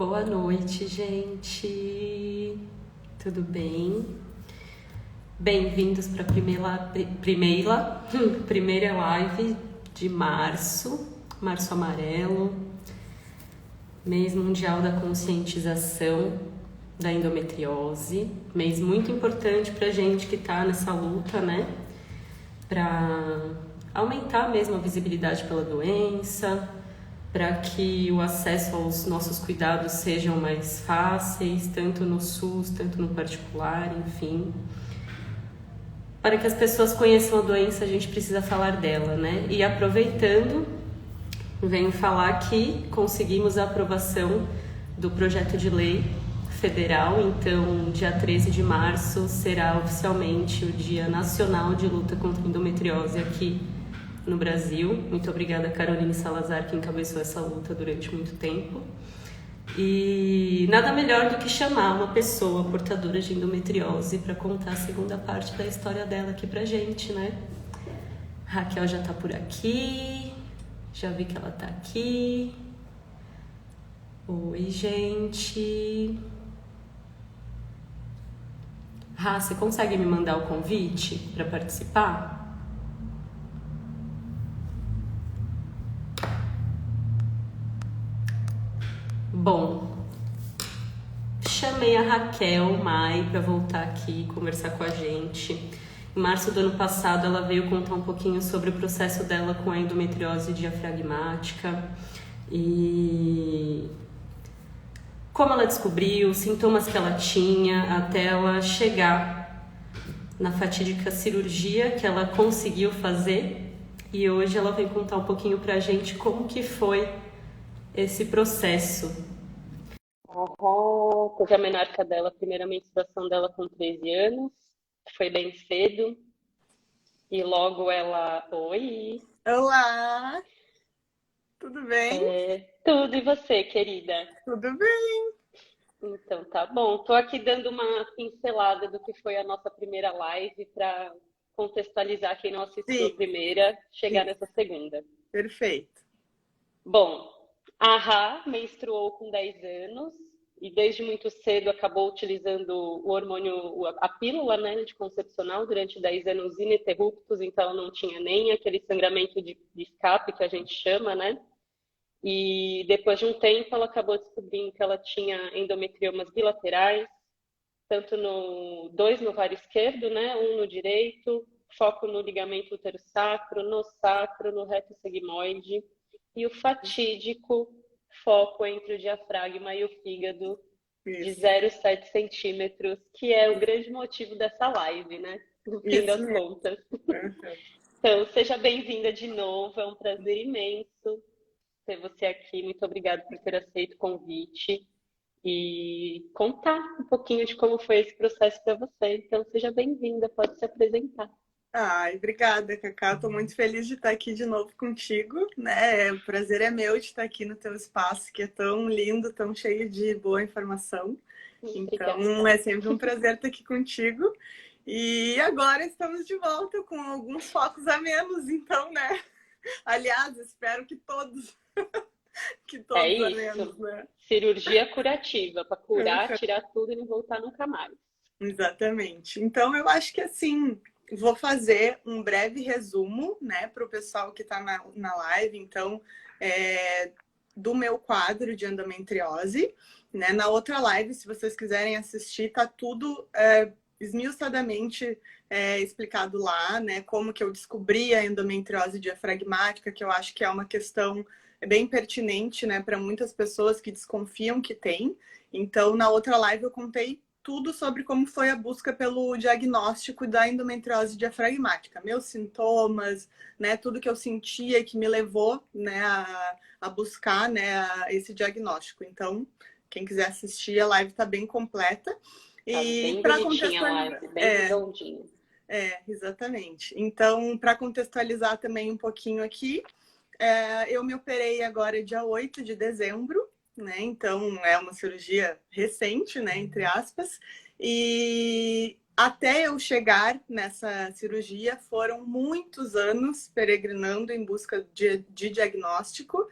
Boa noite, gente. Tudo bem? Bem-vindos para a primeira live de março, Março Amarelo, mês mundial da conscientização da endometriose, mês muito importante para a gente que está nessa luta, né? Para aumentar mesmo a visibilidade pela doença, para que o acesso aos nossos cuidados sejam mais fáceis, tanto no SUS, tanto no particular, enfim. Para que as pessoas conheçam a doença, a gente precisa falar dela, né? E aproveitando, venho falar que conseguimos a aprovação do projeto de lei federal, então dia 13 de março será oficialmente o Dia Nacional de Luta contra a Endometriose aqui no Brasil. Muito obrigada, Caroline Salazar, que encabeçou essa luta durante muito tempo. E nada melhor do que chamar uma pessoa portadora de endometriose para contar a segunda parte da história dela aqui pra gente, né? Raquel já tá por aqui, já vi que ela tá aqui. Oi, gente. Rá, você consegue me mandar o convite para participar? Bom, chamei a Raquel Mai para voltar aqui conversar com a gente. Em março do ano passado, ela veio contar um pouquinho sobre o processo dela com a endometriose diafragmática e como ela descobriu, os sintomas que ela tinha até ela chegar na fatídica cirurgia que ela conseguiu fazer. E hoje ela vem contar um pouquinho pra gente como que foi esse processo. Teve a menarca dela, a primeira menstruação dela com 13 anos, foi bem cedo, e logo ela... Oi! Olá! Tudo bem? Tudo, e você, querida? Tudo bem. Então, tá bom. Tô aqui dando uma pincelada do que foi a nossa primeira live para contextualizar quem não assistiu a Sim, primeira, chegar sim, nessa segunda. perfeito. Bom, a Rá menstruou com 10 anos e desde muito cedo acabou utilizando o hormônio, a pílula, né, anticoncepcional durante 10 anos ininterruptos, então ela não tinha nem aquele sangramento de escape que a gente chama, né? E depois de um tempo ela acabou descobrindo que ela tinha endometriomas bilaterais, tanto dois no ovário esquerdo, né, um no direito, foco no ligamento útero-sacro, no reto sigmoide, e o fatídico foco entre o diafragma e o fígado de Isso, 0,7 centímetros, que é o grande motivo dessa live, né? No fim isso das mesmo. contas. Uhum. Então, seja bem-vinda de novo, é um prazer imenso ter você aqui. Muito obrigada por ter aceito o convite e contar um pouquinho de como foi esse processo para você. Então, seja bem-vinda, pode se apresentar. Ai, obrigada, Cacá. Estou muito feliz de estar aqui de novo contigo, né? O prazer é meu de estar aqui no teu espaço, que é tão lindo, tão cheio de boa informação. Então, Obrigada. é sempre um prazer estar aqui contigo. E agora estamos de volta com alguns focos a menos, então, né? Aliás, espero que É todos a menos, isso. né? Cirurgia curativa, para curar, tirar tudo e não voltar nunca mais. Exatamente. Então, eu acho que assim, vou fazer um breve resumo, né, para o pessoal que está na live, então, do meu quadro de endometriose, né? Na outra live, se vocês quiserem assistir, tá tudo esmiuçadamente explicado lá, né? Como que eu descobri a endometriose diafragmática, que eu acho que é uma questão bem pertinente, né, para muitas pessoas que desconfiam que tem. Então, na outra live eu contei tudo sobre como foi a busca pelo diagnóstico da endometriose diafragmática, meus sintomas, né, tudo que eu sentia e que me levou, né, a buscar, né, esse diagnóstico. Então, quem quiser assistir, a live está bem completa. Tá E bem para bonitinha a contextualizar, live, bem redondinha. exatamente. Então, para contextualizar também um pouquinho aqui, eu me operei agora dia 8 de dezembro, né? Então é uma cirurgia recente, né? Entre aspas. E até eu chegar nessa cirurgia, foram muitos anos peregrinando em busca de diagnóstico.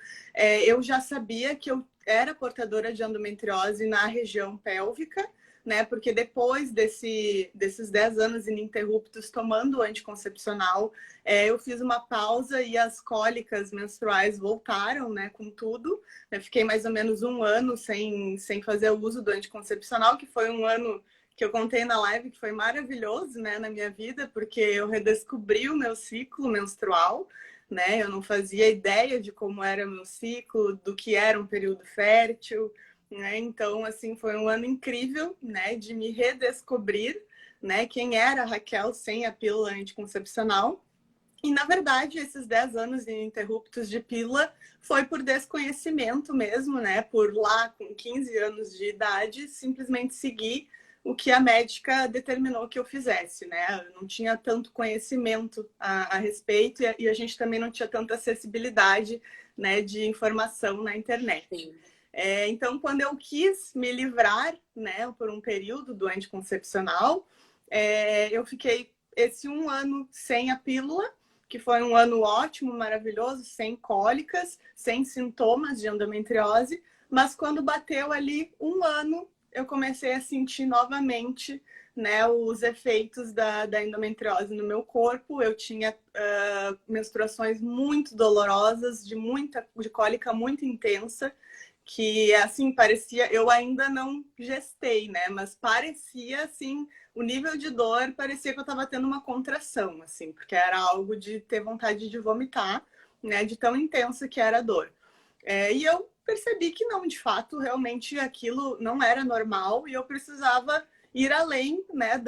Eu já sabia que eu era portadora de endometriose na região pélvica, né? Porque depois desses 10 anos ininterruptos tomando anticoncepcional, eu fiz uma pausa e as cólicas menstruais voltaram, né? Com tudo. Eu fiquei mais ou menos um ano sem fazer o uso do anticoncepcional, que foi um ano que eu contei na live, que foi maravilhoso, né, na minha vida, porque eu redescobri o meu ciclo menstrual, né? Eu não fazia ideia de como era o meu ciclo, do que era um período fértil, né? Então, assim, foi um ano incrível, né, de me redescobrir, né, quem era a Raquel sem a pílula anticoncepcional. E, na verdade, esses 10 anos ininterruptos de pílula foi por desconhecimento mesmo, né? Por lá, com 15 anos de idade, simplesmente seguir o que a médica determinou que eu fizesse, né? Eu não tinha tanto conhecimento a respeito e a gente também não tinha tanta acessibilidade, né, de informação na internet. Então, quando eu quis me livrar, né, por um período do anticoncepcional, eu fiquei esse um ano sem a pílula, que foi um ano ótimo, maravilhoso, sem cólicas, sem sintomas de endometriose, mas quando bateu ali um ano, eu comecei a sentir novamente, né, os efeitos da endometriose no meu corpo. Eu tinha menstruações muito dolorosas, de cólica muito intensa, que assim parecia, eu ainda não gestei, né, mas parecia assim, o nível de dor parecia que eu estava tendo uma contração, assim, porque era algo de ter vontade de vomitar, né, de tão intensa que era a dor. E eu percebi que não, de fato, realmente aquilo não era normal e eu precisava ir além, né,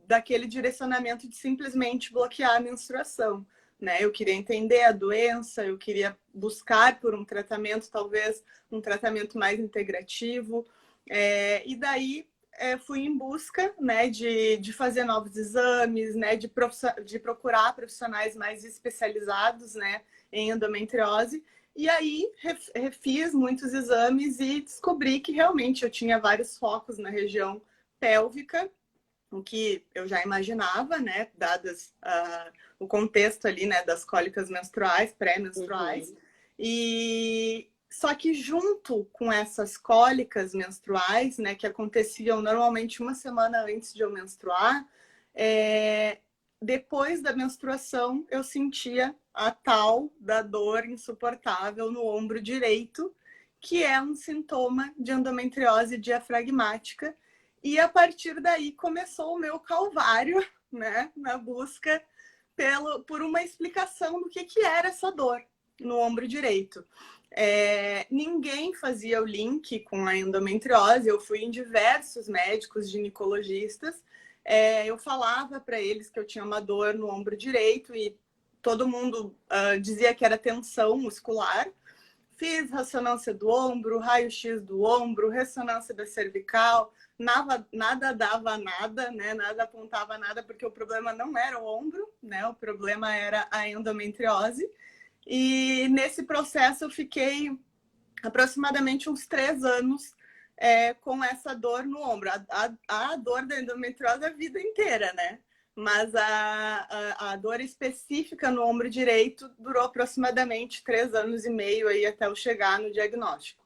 daquele direcionamento de simplesmente bloquear a menstruação, né? Eu queria entender a doença, eu queria buscar por um tratamento, talvez um tratamento mais integrativo, e daí fui em busca, né, de fazer novos exames, né, de procurar profissionais mais especializados, né, em endometriose. E aí refiz muitos exames e descobri que realmente eu tinha vários focos na região pélvica, o que eu já imaginava, né, dadas o contexto ali, né, das cólicas menstruais, pré-menstruais. Uhum. E só que junto com essas cólicas menstruais, né, que aconteciam normalmente uma semana antes de eu menstruar, depois da menstruação eu sentia a tal da dor insuportável no ombro direito, que é um sintoma de endometriose diafragmática. E a partir daí começou o meu calvário, né, na busca por uma explicação do que era essa dor no ombro direito. Ninguém fazia o link com a endometriose. Eu fui em diversos médicos ginecologistas. Eu falava para eles que eu tinha uma dor no ombro direito e todo mundo dizia que era tensão muscular. Fiz ressonância do ombro, raio-x do ombro, ressonância da cervical, nada dava nada, né? Nada apontava nada, porque o problema não era o ombro, né? O problema era a endometriose. E nesse processo eu fiquei aproximadamente uns 3 anos com essa dor no ombro. A dor da endometriose a vida inteira, né? Mas a dor específica no ombro direito durou aproximadamente 3 anos e meio aí até eu chegar no diagnóstico.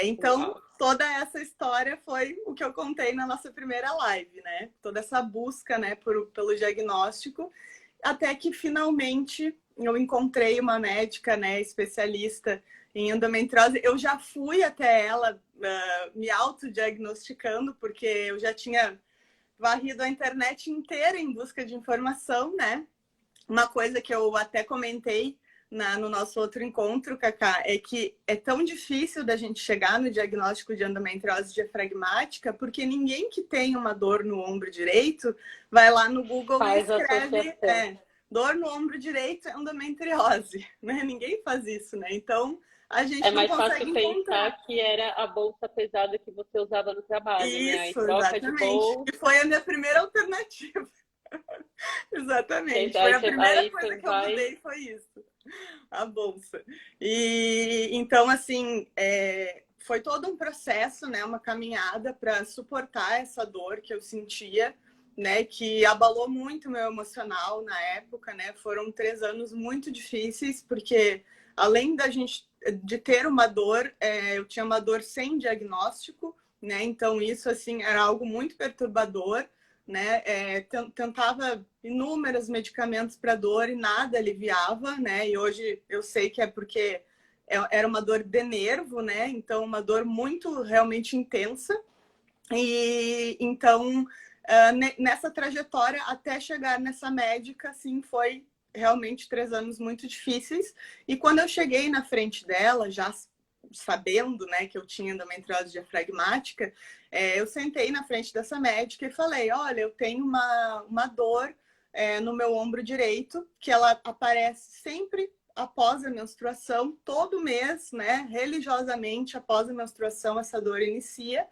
Então, Uau. Toda essa história foi o que eu contei na nossa primeira live, né? Toda essa busca, né, pelo diagnóstico, até que finalmente eu encontrei uma médica, né, especialista em endometriose. Eu já fui até ela me autodiagnosticando, porque eu já tinha varrido a internet inteira em busca de informação, né? Uma coisa que eu até comentei no nosso outro encontro, Cacá, é que é tão difícil da gente chegar no diagnóstico de endometriose diafragmática, porque ninguém que tem uma dor no ombro direito vai lá no Google e escreve dor no ombro direito, endometriose, né? Ninguém faz isso, né? Então, a gente não consegue encontrar. É mais fácil pensar que era a bolsa pesada que você usava no trabalho, isso, né? Aí troca exatamente. de bolsa. E foi a minha primeira alternativa. Exatamente. Foi a primeira coisa que eu mudei, foi isso. A bolsa. E então, assim, foi todo um processo, né? Uma caminhada para suportar essa dor que eu sentia, né, que abalou muito o meu emocional na época, né? Foram 3 anos muito difíceis, porque além de ter uma dor, eu tinha uma dor sem diagnóstico, né? Então isso assim era algo muito perturbador, né? Tentava inúmeros medicamentos para dor e nada aliviava, né? E hoje eu sei que é porque era uma dor de nervo, né? Então uma dor muito realmente intensa. E então nessa trajetória até chegar nessa médica, assim, foi realmente 3 anos muito difíceis. E quando eu cheguei na frente dela, já sabendo, né, que eu tinha endometriose diafragmática, eu sentei na frente dessa médica e falei: olha, eu tenho uma dor no meu ombro direito, que ela aparece sempre após a menstruação, todo mês, né, religiosamente após a menstruação, essa dor inicia.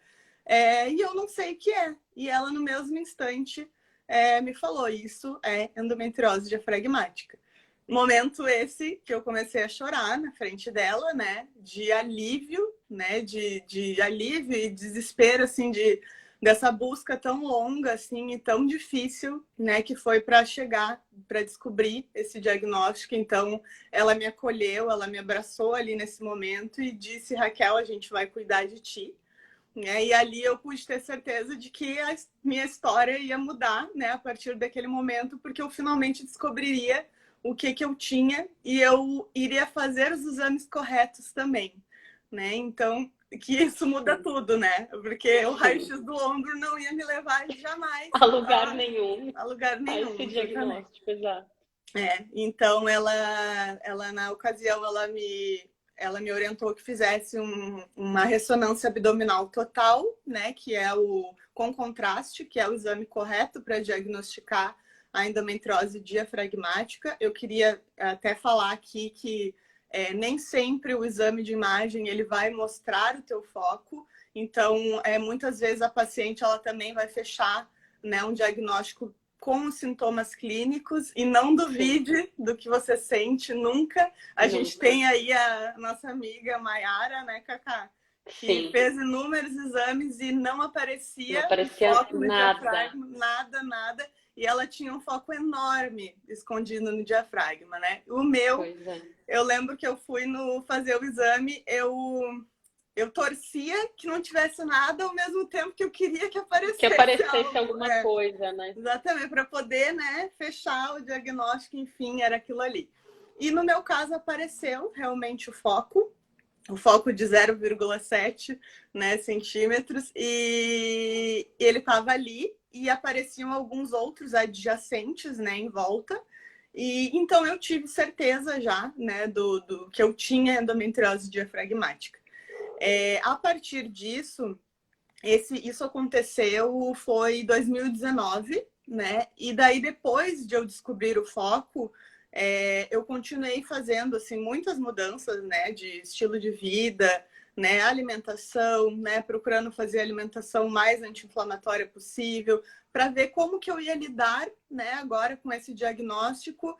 E eu não sei o que é. E ela, no mesmo instante, me falou: isso é endometriose diafragmática. Momento esse que eu comecei a chorar na frente dela, né? De alívio, né? De alívio e desespero, assim, dessa busca tão longa, assim, e tão difícil, né? Que foi para chegar, para descobrir esse diagnóstico. Então, ela me acolheu, ela me abraçou ali nesse momento e disse: Raquel, a gente vai cuidar de ti. E ali eu pude ter certeza de que a minha história ia mudar, né, a partir daquele momento, porque eu finalmente descobriria o que eu tinha e eu iria fazer os exames corretos também, né? Então, que isso muda tudo, né? Porque o raio-x do ombro não ia me levar jamais A lugar nenhum. a lugar A nenhum. esse diagnóstico, exato. Então ela na ocasião ela me orientou que fizesse uma ressonância abdominal total, né, que é o com contraste, que é o exame correto para diagnosticar a endometriose diafragmática. Eu queria até falar aqui que nem sempre o exame de imagem ele vai mostrar o teu foco. Então, muitas vezes a paciente ela também vai fechar, né, um diagnóstico com os sintomas clínicos e não duvide do que você sente nunca. A gente tem aí a nossa amiga Maiara, né, Cacá? Que fez inúmeros exames e não aparecia foco no diafragma, nada. E ela tinha um foco enorme escondido no diafragma, né? O meu, eu lembro que eu fui fazer o exame, eu torcia que não tivesse nada ao mesmo tempo que eu queria que aparecesse alguma coisa, né? Exatamente, para poder, né, fechar o diagnóstico, enfim, era aquilo ali. E no meu caso apareceu realmente o foco de 0,7, né, centímetros, e ele estava ali e apareciam alguns outros adjacentes, né, em volta. E então eu tive certeza já, né, do que eu tinha endometriose diafragmática. A partir disso, isso aconteceu foi em 2019, né? E daí depois de eu descobrir o foco, eu continuei fazendo assim muitas mudanças, né, de estilo de vida, né, alimentação, né, procurando fazer a alimentação mais anti-inflamatória possível, para ver como que eu ia lidar, né, agora com esse diagnóstico,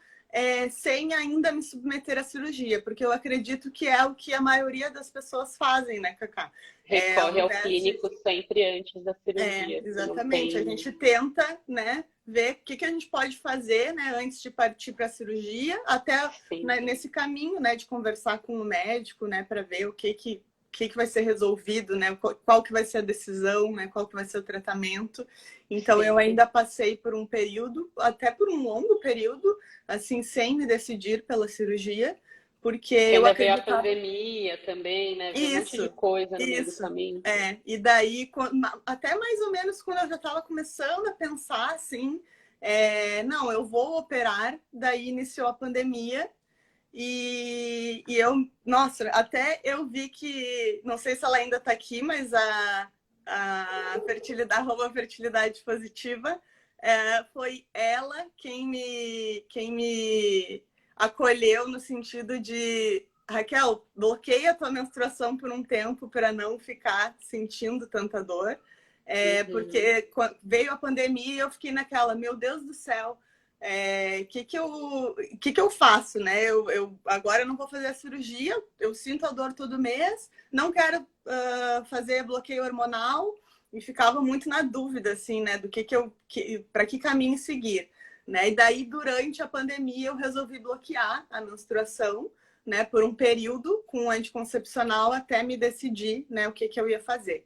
sem ainda me submeter à cirurgia, porque eu acredito que é o que a maioria das pessoas fazem, né, Cacá? Recorre ao clínico sempre antes da cirurgia. Exatamente. A gente tenta, né, ver o que a gente pode fazer, né, antes de partir para a cirurgia, até nesse caminho, né, de conversar com o médico, né, para ver o que vai ser resolvido, né, qual que vai ser a decisão, né, qual que vai ser o tratamento. Então, eu ainda passei por um período, até por um longo período, assim, sem me decidir pela cirurgia, porque eu acreditava... a pandemia também, né? Veio um monte de coisa no meio do caminho. E daí, até mais ou menos quando eu já estava começando a pensar, assim, não, eu vou operar, daí iniciou a pandemia, e eu, nossa, até eu vi que, não sei se ela ainda está aqui, mas a fertilidade positiva, foi ela quem me acolheu no sentido de: Raquel, bloqueia a tua menstruação por um tempo para não ficar sentindo tanta dor. Porque veio a pandemia e eu fiquei naquela, meu Deus do céu, que eu faço, né? Eu agora não vou fazer a cirurgia, eu sinto a dor todo mês, não quero fazer bloqueio hormonal, e ficava muito na dúvida, assim, né, do para que caminho seguir, né? E daí, durante a pandemia, eu resolvi bloquear a menstruação, né, por um período com anticoncepcional até me decidir, né, o que eu ia fazer.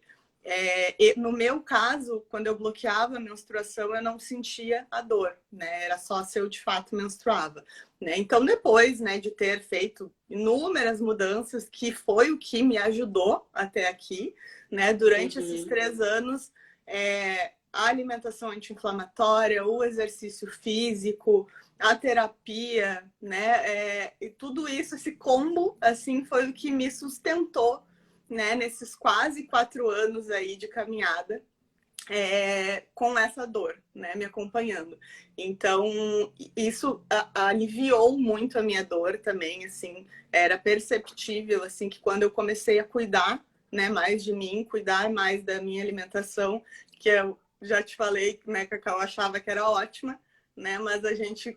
No meu caso, quando eu bloqueava a menstruação, eu não sentia a dor, né? Era só se eu de fato menstruava, né? Então, depois, né, de ter feito inúmeras mudanças, que foi o que me ajudou até aqui, né? Durante esses 3 anos, a alimentação anti-inflamatória, o exercício físico, a terapia, né? E tudo isso, esse combo, assim, foi o que me sustentou, né, nesses quase 4 anos aí de caminhada, com essa dor, né, me acompanhando. Então, isso aliviou muito a minha dor também, assim, era perceptível, assim, que quando eu comecei a cuidar, né, mais de mim, cuidar mais da minha alimentação, que eu já te falei, né, que a Cacau achava que era ótima, né, mas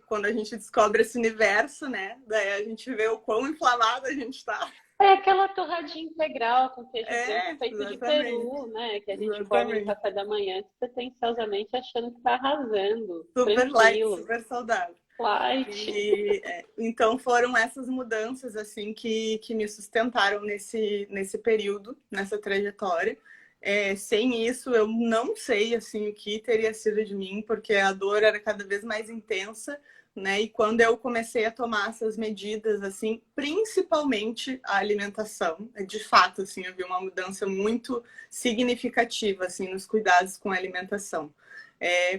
quando a gente descobre esse universo, né, daí a gente vê o quão inflamado a gente tá. É aquela torradinha integral com queijo branco feito exatamente. de peru, né? Que a gente Exatamente. come no café da manhã despretensiosamente achando que tá arrasando. Super light, Tranquilo. super saudável. Light. Então foram essas mudanças assim que me sustentaram nesse período, nessa trajetória. Sem isso, eu não sei assim o que teria sido de mim, porque a dor era cada vez mais intensa, né? E quando eu comecei a tomar essas medidas, assim, principalmente a alimentação, de fato, assim, eu vi uma mudança muito significativa, assim, nos cuidados com a alimentação.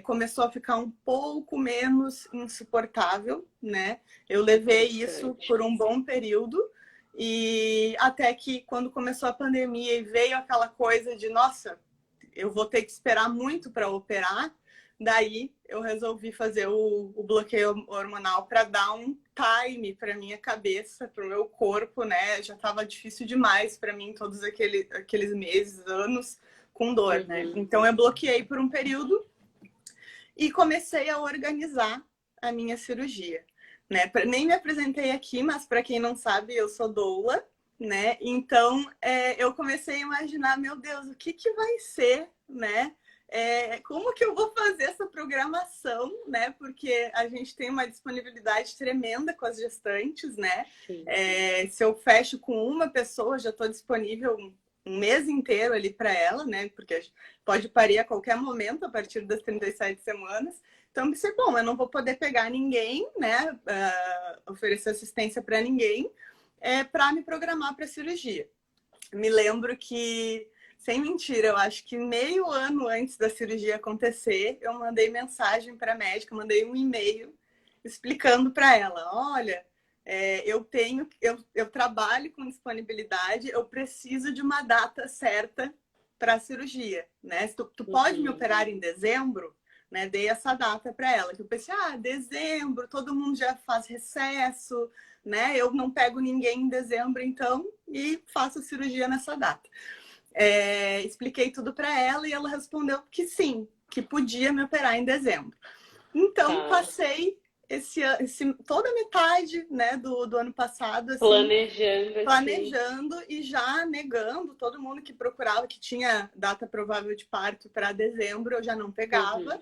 Começou a ficar um pouco menos insuportável, né? Eu levei isso por um bom período, e até que quando começou a pandemia e veio aquela coisa de, nossa, eu vou ter que esperar muito para operar, daí eu resolvi fazer o bloqueio hormonal para dar um time para minha cabeça, para o meu corpo, né? Já estava difícil demais para mim todos aqueles meses, anos com dor, né? Então eu bloqueei por um período e comecei a organizar a minha cirurgia, né? Nem me apresentei aqui, mas para quem não sabe, eu sou doula, né? Então eu comecei a imaginar, meu Deus, o que vai ser, né? Como que eu vou fazer essa programação, né? Porque a gente tem uma disponibilidade tremenda com as gestantes, né? Se eu fecho com uma pessoa, já estou disponível um mês inteiro ali para ela, né? Porque pode parir a qualquer momento a partir das 37 semanas. Então, pensei, bom, eu não vou poder pegar ninguém, né? Oferecer assistência para ninguém, para me programar para a cirurgia. Me lembro que, sem mentira, eu acho que meio ano antes da cirurgia acontecer, eu mandei mensagem para a médica, mandei um e-mail explicando para ela, olha, eu trabalho com disponibilidade, eu preciso de uma data certa para a cirurgia, né? Tu pode me operar em dezembro? Né? Dei essa data para ela, que eu pensei, dezembro, todo mundo já faz recesso, né? Eu não pego ninguém em dezembro, então, e faço a cirurgia nessa data. Expliquei tudo para ela e ela respondeu que sim, que podia me operar em dezembro. Então, passei toda a metade, né, do ano passado, assim, planejando e já negando todo mundo que procurava, que tinha data provável de parto para dezembro, eu já não pegava.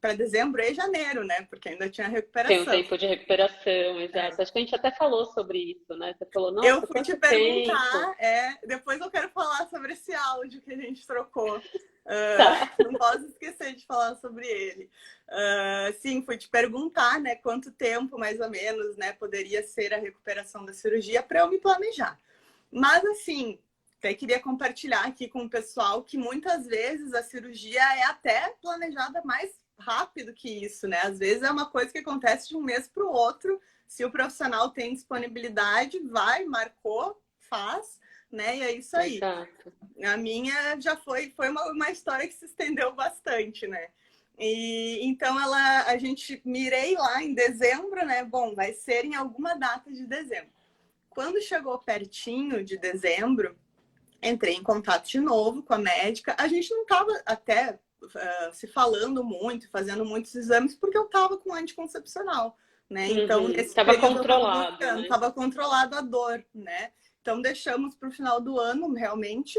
Para dezembro e janeiro, né? Porque ainda tinha recuperação. Tem um tempo de recuperação, exato. Acho que a gente até falou sobre isso, né? Você falou, nossa, eu fui te perguntar, depois eu quero falar sobre esse áudio que a gente trocou. Não posso esquecer de falar sobre ele. Sim, fui te perguntar, né? Quanto tempo, mais ou menos, né? Poderia ser a recuperação da cirurgia para eu me planejar. Mas, assim, até queria compartilhar aqui com o pessoal que muitas vezes a cirurgia é até planejada mais rápido que isso, né? Às vezes é uma coisa que acontece de um mês para o outro. Se o profissional tem disponibilidade, vai, marcou, faz, né? E é isso aí. Exato. A minha já foi uma história que se estendeu bastante, né? E então a gente mirei lá em dezembro, né? Bom, vai ser em alguma data de dezembro. Quando chegou pertinho de dezembro, entrei em contato de novo com a médica. A gente não estava até se falando muito, fazendo muitos exames, porque eu estava com anticoncepcional, né? Então, nesse período controlado, né? Estava controlado a dor, né? Então, deixamos para o final do ano, realmente.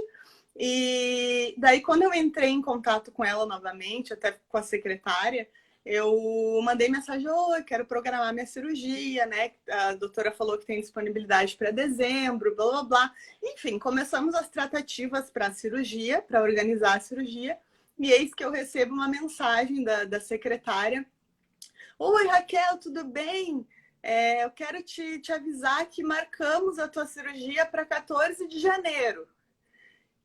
E daí, quando eu entrei em contato com ela novamente, até com a secretária, eu mandei mensagem: oi, quero programar minha cirurgia, né? A doutora falou que tem disponibilidade para dezembro, blá, blá, blá. Enfim, começamos as tratativas para a cirurgia, para organizar a cirurgia. E eis que eu recebo uma mensagem da secretária: oi, Raquel, tudo bem? Eu quero te avisar que marcamos a tua cirurgia para 14 de janeiro.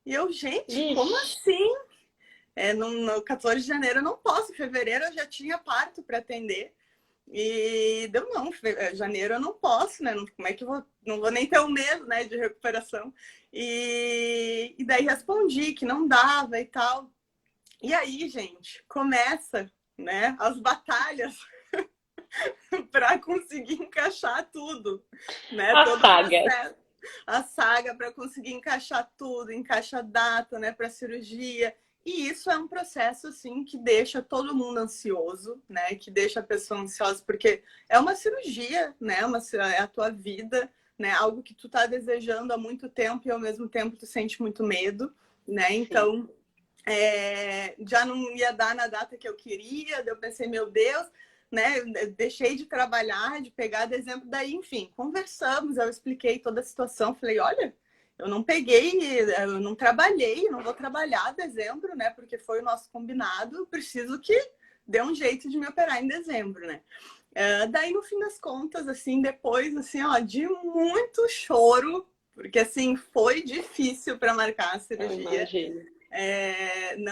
E eu, gente, como Ixi, assim? No 14 de janeiro eu não posso, em fevereiro eu já tinha parto para atender. E deu não, janeiro eu não posso, né? Como é que eu vou? Não vou nem ter um mês, né, de recuperação. E daí respondi que não dava e tal. E aí, gente, começa, né, as batalhas para conseguir encaixar tudo, né? a Todo o saga. processo, a saga para conseguir encaixar tudo, encaixa a data, né, para cirurgia. E isso é um processo assim que deixa todo mundo ansioso, né? Que deixa a pessoa ansiosa porque é uma cirurgia, né? É a tua vida, né? Algo que tu tá desejando há muito tempo e ao mesmo tempo tu sente muito medo, né? Sim. Então já não ia dar na data que eu queria, daí eu pensei, meu Deus, né? Eu deixei de trabalhar, de pegar dezembro, daí, enfim, conversamos, eu expliquei toda a situação, falei, olha, eu não peguei, eu não trabalhei, não vou trabalhar dezembro, né? Porque foi o nosso combinado, preciso que dê um jeito de me operar em dezembro, né? Daí, no fim das contas, assim, depois, assim, ó, de muito choro, porque, assim, foi difícil para marcar a Eu cirurgia, imagino.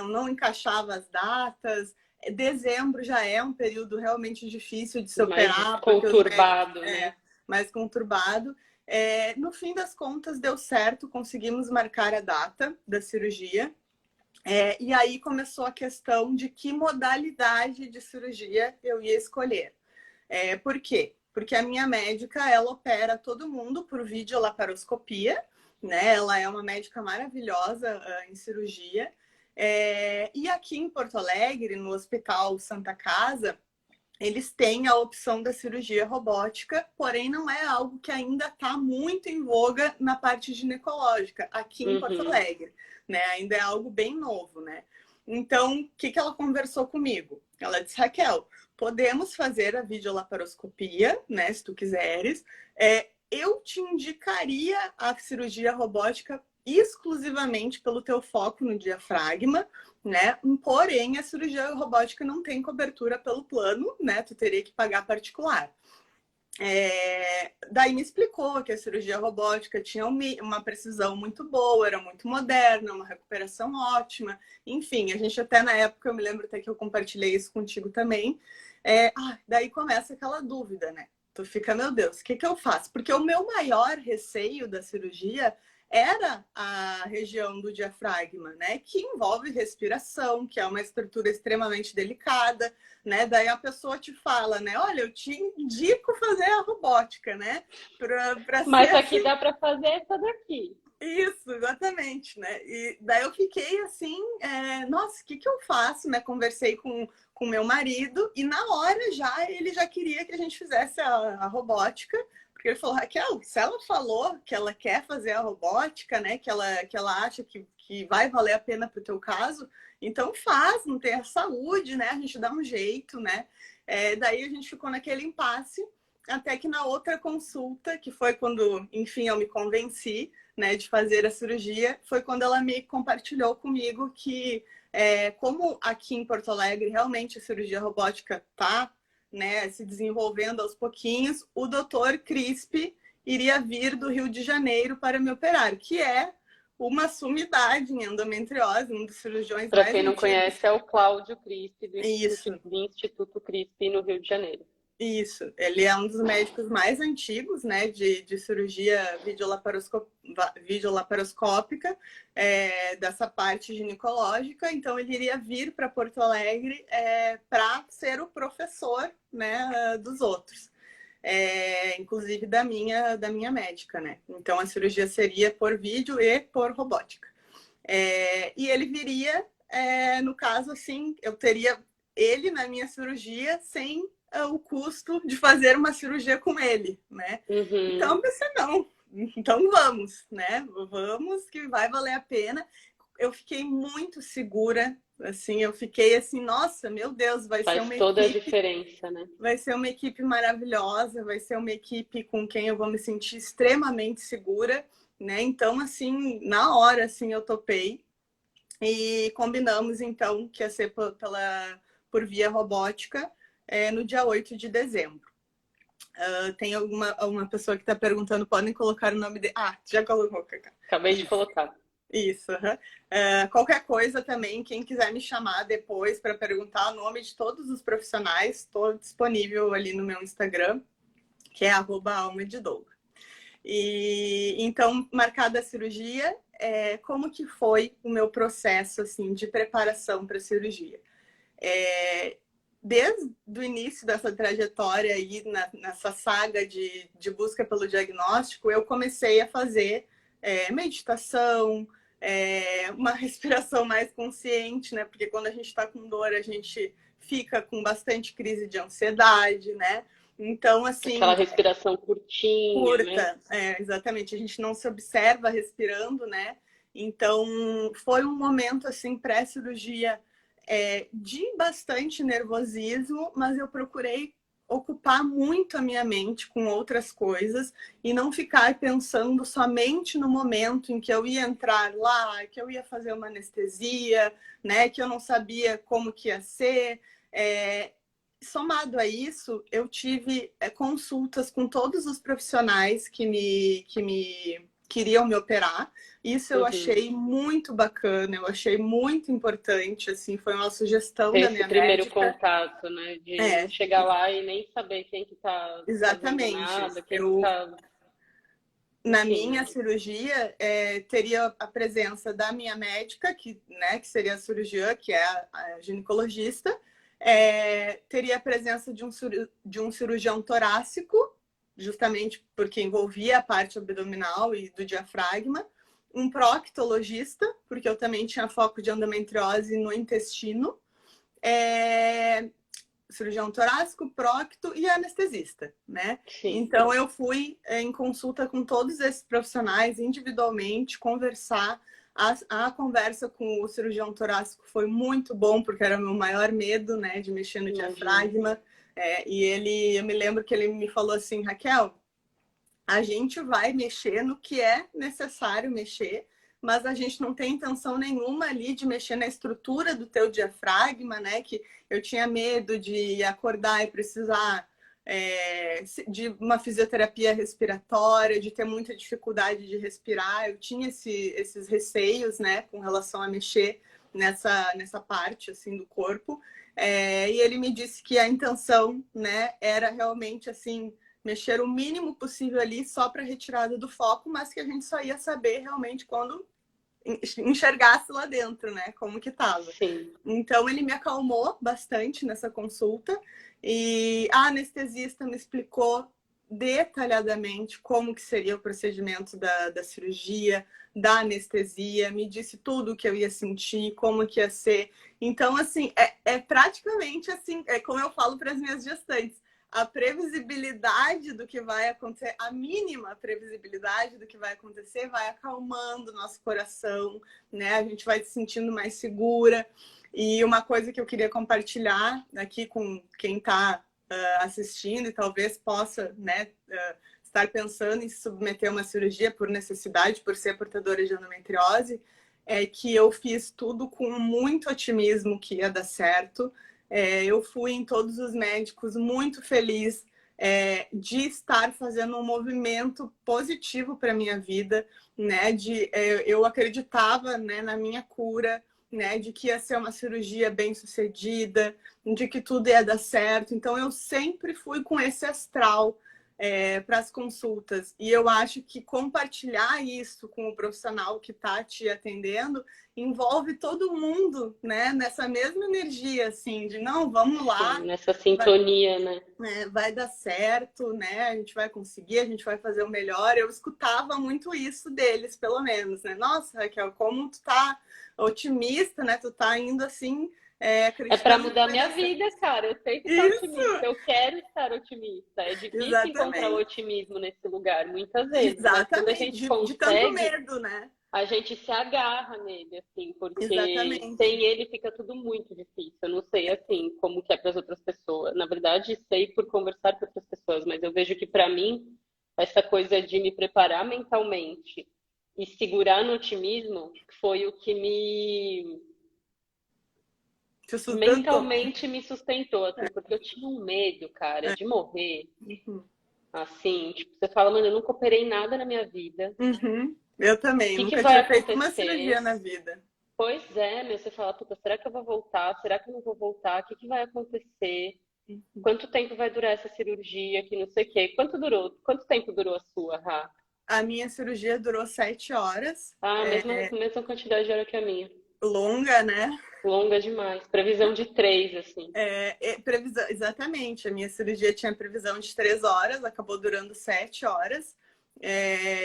não encaixava as datas. Dezembro já é um período realmente difícil de se Mais operar, porque os médicos conturbado, né? mais conturbado. No fim das contas, deu certo, conseguimos marcar a data da cirurgia. E aí começou a questão de que modalidade de cirurgia eu ia escolher. Por quê? Porque a minha médica, ela opera todo mundo por videolaparoscopia, né? Ela é uma médica maravilhosa em cirurgia. E aqui em Porto Alegre, no Hospital Santa Casa, eles têm a opção da cirurgia robótica, porém não é algo que ainda está muito em voga na parte ginecológica, aqui em Porto Uhum. Alegre, né? Ainda é algo bem novo, né? Então, o que ela conversou comigo? Ela disse, Raquel, podemos fazer a videolaparoscopia, né? Se tu quiseres. Eu te indicaria a cirurgia robótica exclusivamente pelo teu foco no diafragma, né? Porém, a cirurgia robótica não tem cobertura pelo plano, né? Tu teria que pagar particular. Daí me explicou que a cirurgia robótica tinha uma precisão muito boa, era muito moderna, uma recuperação ótima. Enfim, a gente até na época, eu me lembro até que eu compartilhei isso contigo também. Daí começa aquela dúvida, né? Tu fica, meu Deus, o que eu faço? Porque o meu maior receio da cirurgia era a região do diafragma, né? Que envolve respiração, que é uma estrutura extremamente delicada, né? Daí a pessoa te fala, né? Olha, eu te indico fazer a robótica, né? Para ser Mas aqui assim. dá para fazer essa daqui. Isso, exatamente, né? E daí eu fiquei assim, nossa, o que eu faço, né? Conversei com meu marido e na hora ele já queria que a gente fizesse a robótica, porque ele falou, Raquel, se ela falou que ela quer fazer a robótica, né? Que ela acha que vai valer a pena para o teu caso, então faz, não tem a saúde, né? A gente dá um jeito, né? Daí a gente ficou naquele impasse, até que na outra consulta, que foi quando, enfim, eu me convenci, né, de fazer a cirurgia, foi quando ela me compartilhou comigo que, como aqui em Porto Alegre realmente a cirurgia robótica está, né, se desenvolvendo aos pouquinhos, o doutor Crispi iria vir do Rio de Janeiro para me operar, que é uma sumidade em endometriose, um dos cirurgiões Para mais quem não antigos. conhece, é o Cláudio Crispi, Isso. do Instituto Crispi, no Rio de Janeiro. Isso, ele é um dos médicos mais antigos, né, de cirurgia videolaparoscópica, dessa parte ginecológica. Então, ele iria vir para Porto Alegre para ser o professor, né, dos outros, inclusive da minha médica, né. Então, a cirurgia seria por vídeo e por robótica. E ele viria, no caso, assim, eu teria ele na minha cirurgia sem o custo de fazer uma cirurgia com ele, né? Uhum. Então, eu pensei, não, então vamos, né? Vamos, que vai valer a pena. eu fiquei muito segura, assim, eu fiquei assim, nossa, meu Deus, vai ser Faz uma toda a equipe, diferença, né? vai ser uma equipe maravilhosa, vai ser uma equipe com quem eu vou me sentir extremamente segura, né? Então, assim, na hora, assim, eu topei e combinamos, então, que ia ser por via robótica, no dia 8 de dezembro. Tem uma pessoa que está perguntando, podem colocar o nome dele? Ah, já colocou, Cacá. Acabei de colocar. Isso. Qualquer coisa também, quem quiser me chamar depois para perguntar o nome de todos os profissionais, estou disponível ali no meu Instagram, que é @almadedouglas. E então, marcada a cirurgia, como que foi o meu processo assim de preparação para a cirurgia? Desde o início dessa trajetória aí, nessa saga de busca pelo diagnóstico, eu comecei a fazer meditação, uma respiração mais consciente, né? Porque quando a gente está com dor, a gente fica com bastante crise de ansiedade, né? Então, assim... Aquela respiração curtinha, curta, né? Exatamente. A gente não se observa respirando, né? Então, foi um momento, assim, pré-cirurgia de bastante nervosismo, mas eu procurei ocupar muito a minha mente com outras coisas e não ficar pensando somente no momento em que eu ia entrar lá, que eu ia fazer uma anestesia, né? Que eu não sabia como que ia ser. Somado a isso, eu tive consultas com todos os profissionais que me queriam me operar. Isso eu achei muito bacana, eu achei muito importante, assim, foi uma sugestão Ter da esse minha primeiro médica. contato, né? De não chegar lá e nem saber quem que tá fazendo Exatamente. nada, quem que tá... Na Enfim, minha cirurgia, teria a presença da minha médica, né, que seria a cirurgiã, que é a ginecologista, teria a presença de um cirurgião torácico, justamente porque envolvia a parte abdominal e do diafragma, um proctologista, porque eu também tinha foco de endometriose no intestino, cirurgião torácico, procto e anestesista, né? sim. Então eu fui em consulta com todos esses profissionais individualmente, conversar. A conversa com o cirurgião torácico foi muito bom, porque era o meu maior medo, né, de mexer no diafragma. E eu me lembro que ele me falou assim, Raquel, a gente vai mexer no que é necessário mexer, mas a gente não tem intenção nenhuma ali de mexer na estrutura do teu diafragma, né? Que eu tinha medo de acordar e precisar de uma fisioterapia respiratória, de ter muita dificuldade de respirar. Eu tinha esses receios, né, com relação a mexer nessa parte assim do corpo. E ele me disse que a intenção, né, era realmente assim mexer o mínimo possível ali só para retirada do foco, mas que a gente só ia saber realmente quando enxergasse lá dentro, né? Como que tava. Sim. Então ele me acalmou bastante nessa consulta e a anestesista me explicou detalhadamente como que seria o procedimento da cirurgia, da anestesia, me disse tudo o que eu ia sentir, como que ia ser. Então, assim, praticamente assim, como eu falo para as minhas gestantes, a previsibilidade do que vai acontecer, a mínima previsibilidade do que vai acontecer, vai acalmando o nosso coração, né? A gente vai se sentindo mais segura. E uma coisa que eu queria compartilhar aqui com quem está assistindo e talvez possa, né, estar pensando em se submeter a uma cirurgia por necessidade, por ser portadora de endometriose, é que eu fiz tudo com muito otimismo que ia dar certo. Eu fui em todos os médicos muito feliz de estar fazendo um movimento positivo para a minha vida, né? Eu acreditava, né, na minha cura, né? De que ia ser uma cirurgia bem sucedida, de que tudo ia dar certo. Então eu sempre fui com esse astral para as consultas. E eu acho que compartilhar isso com o profissional que está te atendendo envolve todo mundo, né? Nessa mesma energia, assim, de não, vamos lá. Sim, nessa sintonia, né? Vai dar certo, né? A gente vai conseguir, a gente vai fazer o melhor. Eu escutava muito isso deles, pelo menos, né? Nossa, Raquel, como tu tá otimista, né? Tu tá indo assim... É para mudar minha vida, cara. Eu sei que tá otimista. Eu quero estar otimista. É difícil encontrar o otimismo nesse lugar, muitas vezes. Exatamente. Mas quando a gente consegue... de tanto medo, né? a gente se agarra nele, assim, porque Exatamente. sem ele fica tudo muito difícil. Eu não sei, assim, como que é para as outras pessoas. Na verdade, sei por conversar com outras pessoas, mas eu vejo que para mim, essa coisa de me preparar mentalmente e segurar no otimismo foi o que Te sustentou. mentalmente me sustentou, assim, porque eu tinha um medo, cara, de morrer. Uhum. Assim, tipo, você fala, mano, eu nunca operei nada na minha vida. Uhum. Eu O também, que que nunca vai tinha feito uma cirurgia acontecer? na vida. Pois é, meu, você fala, puta, será que eu vou voltar? Será que eu não vou voltar? O que que vai acontecer? Quanto tempo vai durar essa cirurgia? Que não sei o quê. Quanto tempo durou a sua, Rá? A minha cirurgia durou 7 horas, Ah, mesma quantidade de hora que a minha. longa, né? Longa demais. Previsão de 3, assim. Previsão, exatamente. A minha cirurgia tinha previsão de 3 horas, acabou durando 7 horas.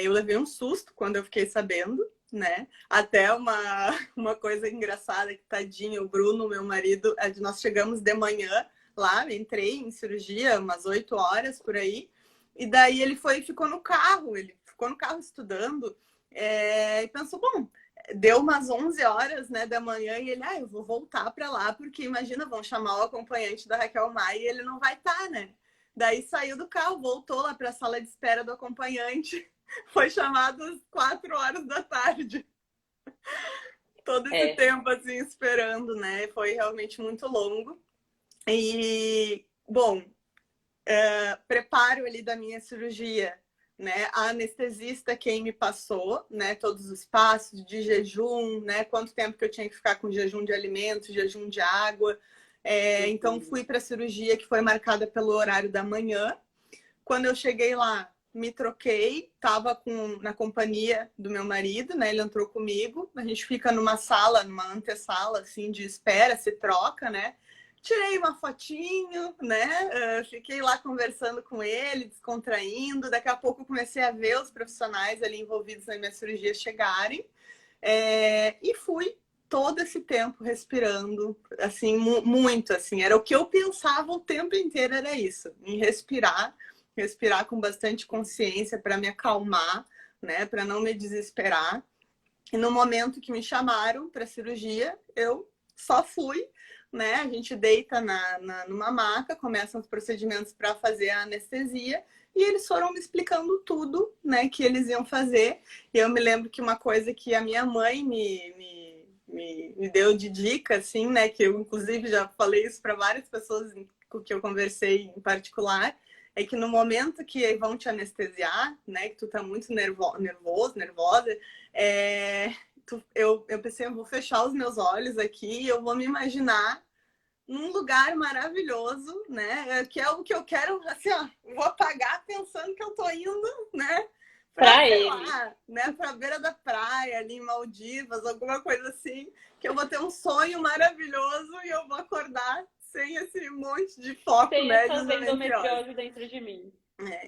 Eu levei um susto quando eu fiquei sabendo, né? Até uma coisa engraçada, que tadinho, o Bruno, meu marido, nós chegamos de manhã lá, entrei em cirurgia umas 8 horas por aí, e daí ficou no carro, ele ficou no carro estudando, e pensou, bom, deu umas 11 horas, né, da manhã e ele, eu vou voltar para lá, porque imagina, vão chamar o acompanhante da Raquel Maia e ele não vai estar, né? Daí saiu do carro, voltou lá para a sala de espera do acompanhante, foi chamado às 4 horas da tarde. Todo esse É. tempo, assim, esperando, né? Foi realmente muito longo. E, bom, preparo ali da minha cirurgia, né? A anestesista quem me passou, né? Todos os passos de jejum, né? Quanto tempo que eu tinha que ficar com jejum de alimentos, jejum de água. Então fui para a cirurgia que foi marcada pelo horário da manhã. Quando eu cheguei lá, me troquei, estava na companhia do meu marido, né? Ele entrou comigo. A gente fica numa sala, numa antessala assim de espera, se troca, né? Tirei uma fotinho, né? Fiquei lá conversando com ele, descontraindo. Daqui a pouco comecei a ver os profissionais ali envolvidos na minha cirurgia chegarem. E fui todo esse tempo respirando, assim, muito, assim. Era o que eu pensava o tempo inteiro, era isso. Em respirar com bastante consciência para me acalmar, né? Para não me desesperar. E no momento que me chamaram para cirurgia, eu só fui, né? A gente deita numa maca, começam os procedimentos para fazer a anestesia e eles foram me explicando tudo, né, que eles iam fazer. E eu me lembro que uma coisa que a minha mãe me deu de dica, assim, né, que eu inclusive já falei isso para várias pessoas com que eu conversei em particular, é que no momento que vão te anestesiar, né, que tu tá muito nervoso, nervosa, eu pensei, eu vou fechar os meus olhos aqui e eu vou me imaginar num lugar maravilhoso, né? Que é o que eu quero, assim, ó, vou apagar pensando que eu tô indo, né? Pra Sei ele. lá, né? Pra beira da praia, ali em Maldivas, alguma coisa assim, que eu vou ter um sonho maravilhoso e eu vou acordar sem esse monte de foco, Tem né? De essa endometriose. endometriose dentro de mim.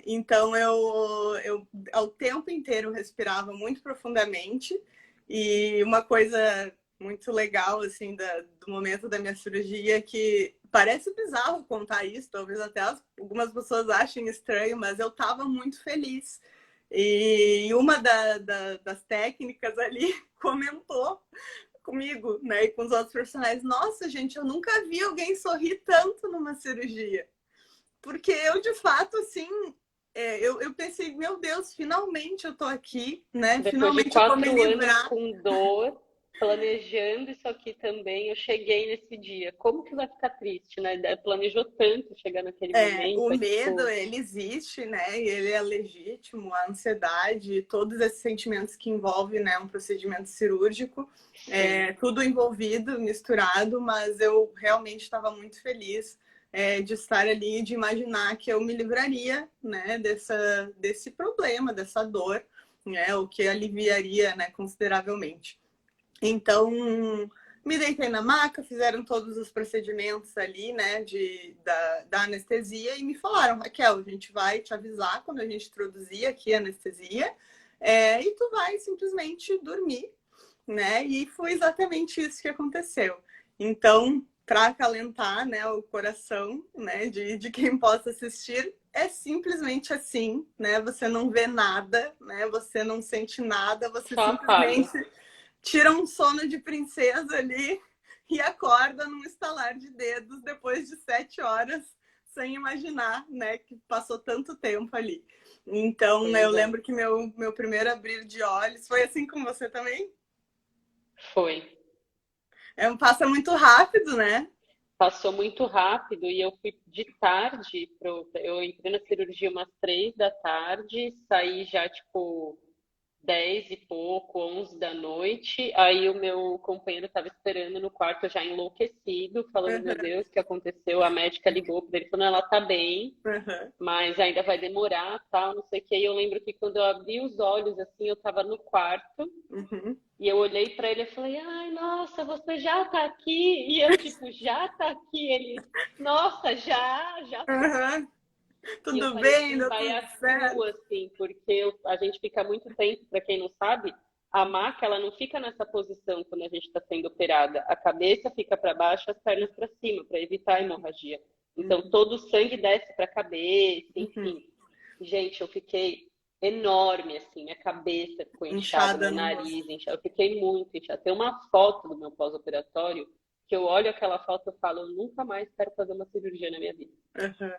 Então eu ao tempo inteiro respirava muito profundamente e uma coisa muito legal assim do momento da minha cirurgia que parece bizarro contar isso, talvez até algumas pessoas achem estranho, mas eu estava muito feliz. E uma das técnicas ali comentou comigo, né, e com os outros profissionais: nossa, gente, eu nunca vi alguém sorrir tanto numa cirurgia. Porque eu, de fato, assim, eu pensei, meu Deus, finalmente eu tô aqui, né? Depois de Finalmente eu vou me 4 anos livrar. com dor, planejando isso aqui também, eu cheguei nesse dia. Como que vai ficar triste, né? Planejou tanto chegar naquele O momento, é medo, tipo, ele existe, né? E ele é legítimo, a ansiedade, todos esses sentimentos que envolvem, né, um procedimento cirúrgico, sim. tudo envolvido, misturado, mas eu realmente estava muito feliz de estar ali, de imaginar que eu me livraria, né, desse problema, dessa dor, né, o que aliviaria, né, consideravelmente. Então, me deitei na maca, fizeram todos os procedimentos ali, né, da anestesia e me falaram: Raquel, a gente vai te avisar quando a gente introduzir aqui a anestesia, e tu vai simplesmente dormir, né? E foi exatamente isso que aconteceu. Então, para acalentar, né, o coração, né, de quem possa assistir, é simplesmente assim, né? Você não vê nada, né? Você não sente nada, você Só apaga. simplesmente tira um sono de princesa ali e acorda num estalar de dedos depois de 7 horas, sem imaginar, né, que passou tanto tempo ali. Então, Pois eu é. lembro que meu primeiro abrir de olhos foi assim com você também? Foi. Passa muito rápido, né? Passou muito rápido e eu fui de tarde, eu entrei na cirurgia umas 3 da tarde, saí já tipo 10 e pouco, 11 da noite. Aí o meu companheiro estava esperando no quarto, já enlouquecido, falando: Meu Uhum, Deus, o que aconteceu? A médica ligou para ele, falou: Ela tá bem, uhum, mas ainda vai demorar, tal, não sei o quê. E eu lembro que quando eu abri os olhos, assim, eu estava no quarto. uhum. E eu olhei para ele e falei: Ai, nossa, você já tá aqui? E eu, tipo, já tá aqui? Ele, nossa, já tô. Uhum. E eu Tudo parecia bem, em deu tudo Baiacu, certo. assim, porque a gente fica muito tempo, para quem não sabe, a maca, ela não fica nessa posição quando a gente está sendo operada. A cabeça fica para baixo, as pernas para cima, para evitar a hemorragia. Então, Uhum, todo o sangue desce para a cabeça, uhum. enfim. Gente, eu fiquei enorme, assim, minha cabeça ficou inchada, Inchada meu no rosto. nariz inchado, eu fiquei muito inchada. Tem uma foto do meu pós-operatório que eu olho aquela foto e falo: Eu nunca mais quero fazer uma cirurgia na minha vida. Uhum.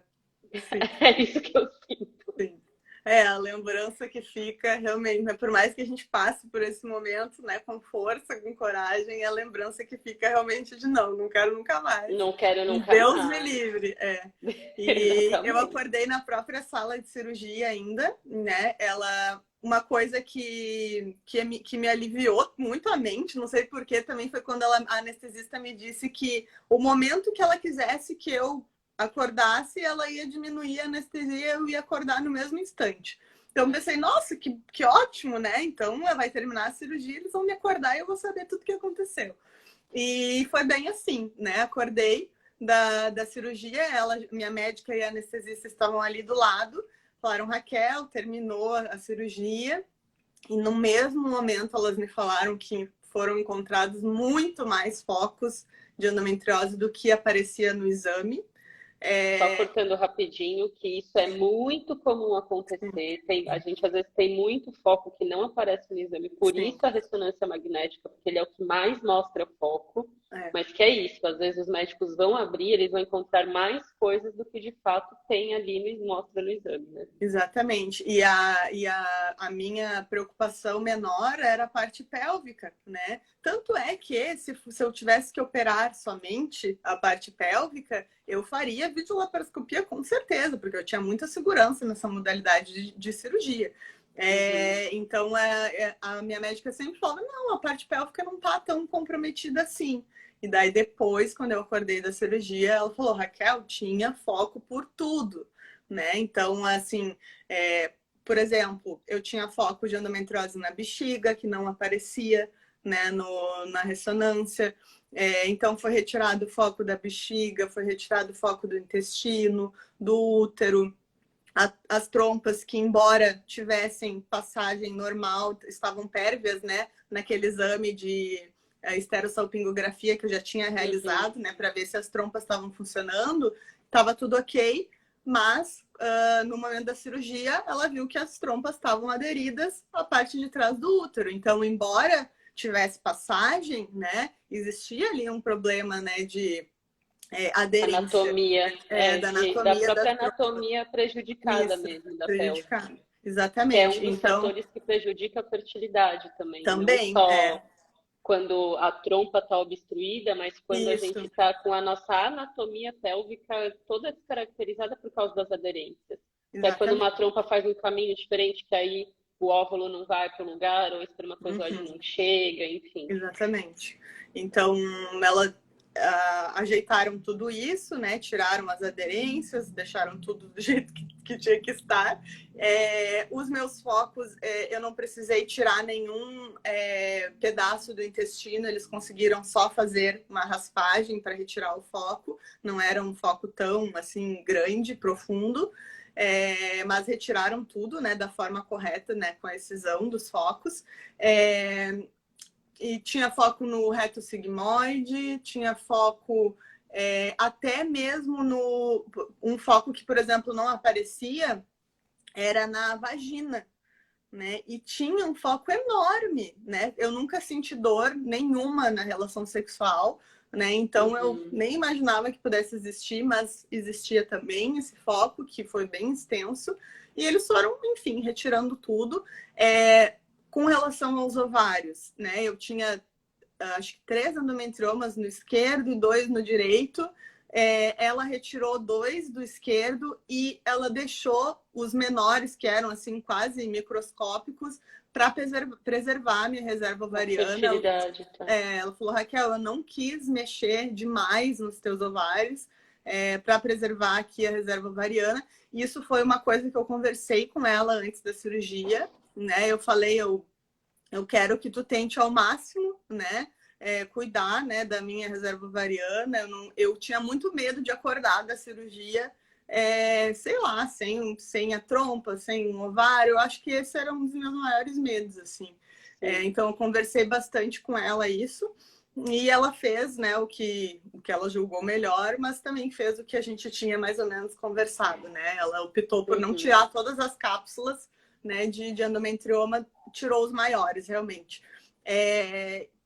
Sim. É isso que eu sinto. Sim. A lembrança que fica realmente, né? Por mais que a gente passe por esse momento, né, com força, com coragem, é a lembrança que fica realmente de não quero nunca mais. Não quero nunca Deus me mais. livre, E eu Exatamente. acordei na própria sala de cirurgia ainda, né? Uma coisa que me aliviou muito a mente, não sei porquê, também foi quando a anestesista me disse que o momento que ela quisesse que eu acordasse, ela ia diminuir a anestesia e eu ia acordar no mesmo instante. Então eu pensei, nossa, que ótimo, né? Então vai terminar a cirurgia, eles vão me acordar e eu vou saber tudo o que aconteceu. E foi bem assim, né? Acordei da cirurgia, minha médica e a anestesista estavam ali do lado, falaram: Raquel, terminou a cirurgia. E no mesmo momento elas me falaram que foram encontrados muito mais focos de endometriose do que aparecia no exame. Só É, cortando rapidinho, que isso é muito comum acontecer. A gente às vezes tem muito foco que não aparece no exame, por sim, isso a ressonância magnética, porque ele é o que mais mostra foco. é. Mas que é isso, às vezes os médicos vão abrir, eles vão encontrar mais coisas do que de fato tem ali no, mostra no exame, né? Exatamente. A minha preocupação menor era a parte pélvica, né? Tanto é que se eu tivesse que operar somente a parte pélvica, eu faria videolaparoscopia com certeza, porque eu tinha muita segurança nessa modalidade de cirurgia. Uhum. Então, a minha médica sempre falava: não, a parte pélvica não tá tão comprometida assim. E daí, depois, quando eu acordei da cirurgia, ela falou: Raquel, tinha foco por tudo, né? Então, assim, por exemplo, eu tinha foco de endometriose na bexiga, que não aparecia, né, na ressonância. Então, foi retirado o foco da bexiga, foi retirado o foco do intestino, do útero. As trompas que, embora tivessem passagem normal, estavam pérvias, né, naquele exame de esterossalpingografia que eu já tinha Uhum. realizado, né, para ver se as trompas estavam funcionando, estava tudo ok, mas no momento da cirurgia ela viu que as trompas estavam aderidas à parte de trás do útero. Então, embora tivesse passagem, né, existia ali um problema, né, de aderência, Anatomia, da da anatomia das própria trompas. anatomia prejudicada Isso, mesmo da pelve, prejudicado. que é um Exatamente. dos Então, fatores que prejudica a fertilidade também, não também só quando a trompa está obstruída, mas quando a gente isso, está com a nossa anatomia pélvica toda descaracterizada por causa das aderências. Que é quando uma exatamente. trompa faz um caminho diferente, que aí o óvulo não vai para o lugar, ou o espermatozoide Uhum. não chega, enfim. Exatamente. Então, ela ajeitaram tudo isso, né? Tiraram as aderências, deixaram tudo do jeito que tinha que estar. Os meus focos, eu não precisei tirar nenhum pedaço do intestino, eles conseguiram só fazer uma raspagem para retirar o foco. Não era um foco tão assim grande, profundo. Mas retiraram tudo, né, da forma correta, né, com a excisão dos focos. E tinha foco no reto sigmoide, tinha foco até mesmo um foco que, por exemplo, não aparecia era na vagina, né? E tinha um foco enorme, né? Eu nunca senti dor nenhuma na relação sexual, né? Então eu nem imaginava que pudesse existir, mas existia também esse foco que foi bem extenso. E eles foram, enfim, retirando tudo. Com relação aos ovários, né? Eu tinha acho que 3 endometriomas no esquerdo e 2 no direito. Ela retirou 2 do esquerdo e ela deixou os menores, que eram assim quase microscópicos, para preservar a minha reserva ovariana. Ela falou, Raquel, eu não quis mexer demais nos teus ovários para preservar aqui a reserva ovariana. E isso foi uma coisa que eu conversei com ela antes da cirurgia, né? Eu falei, eu quero que tu tente ao máximo, né? Cuidar, né, da minha reserva ovariana. Eu tinha muito medo de acordar da cirurgia, sei lá, sem a trompa, sem o ovário. Eu acho que esse era um dos meus maiores medos, assim. Então, eu conversei bastante com ela isso. E ela fez, né, o que ela julgou melhor, mas também fez o que a gente tinha mais ou menos conversado, né? Ela optou por não tirar todas as cápsulas, né, de endometrioma, tirou os maiores, realmente.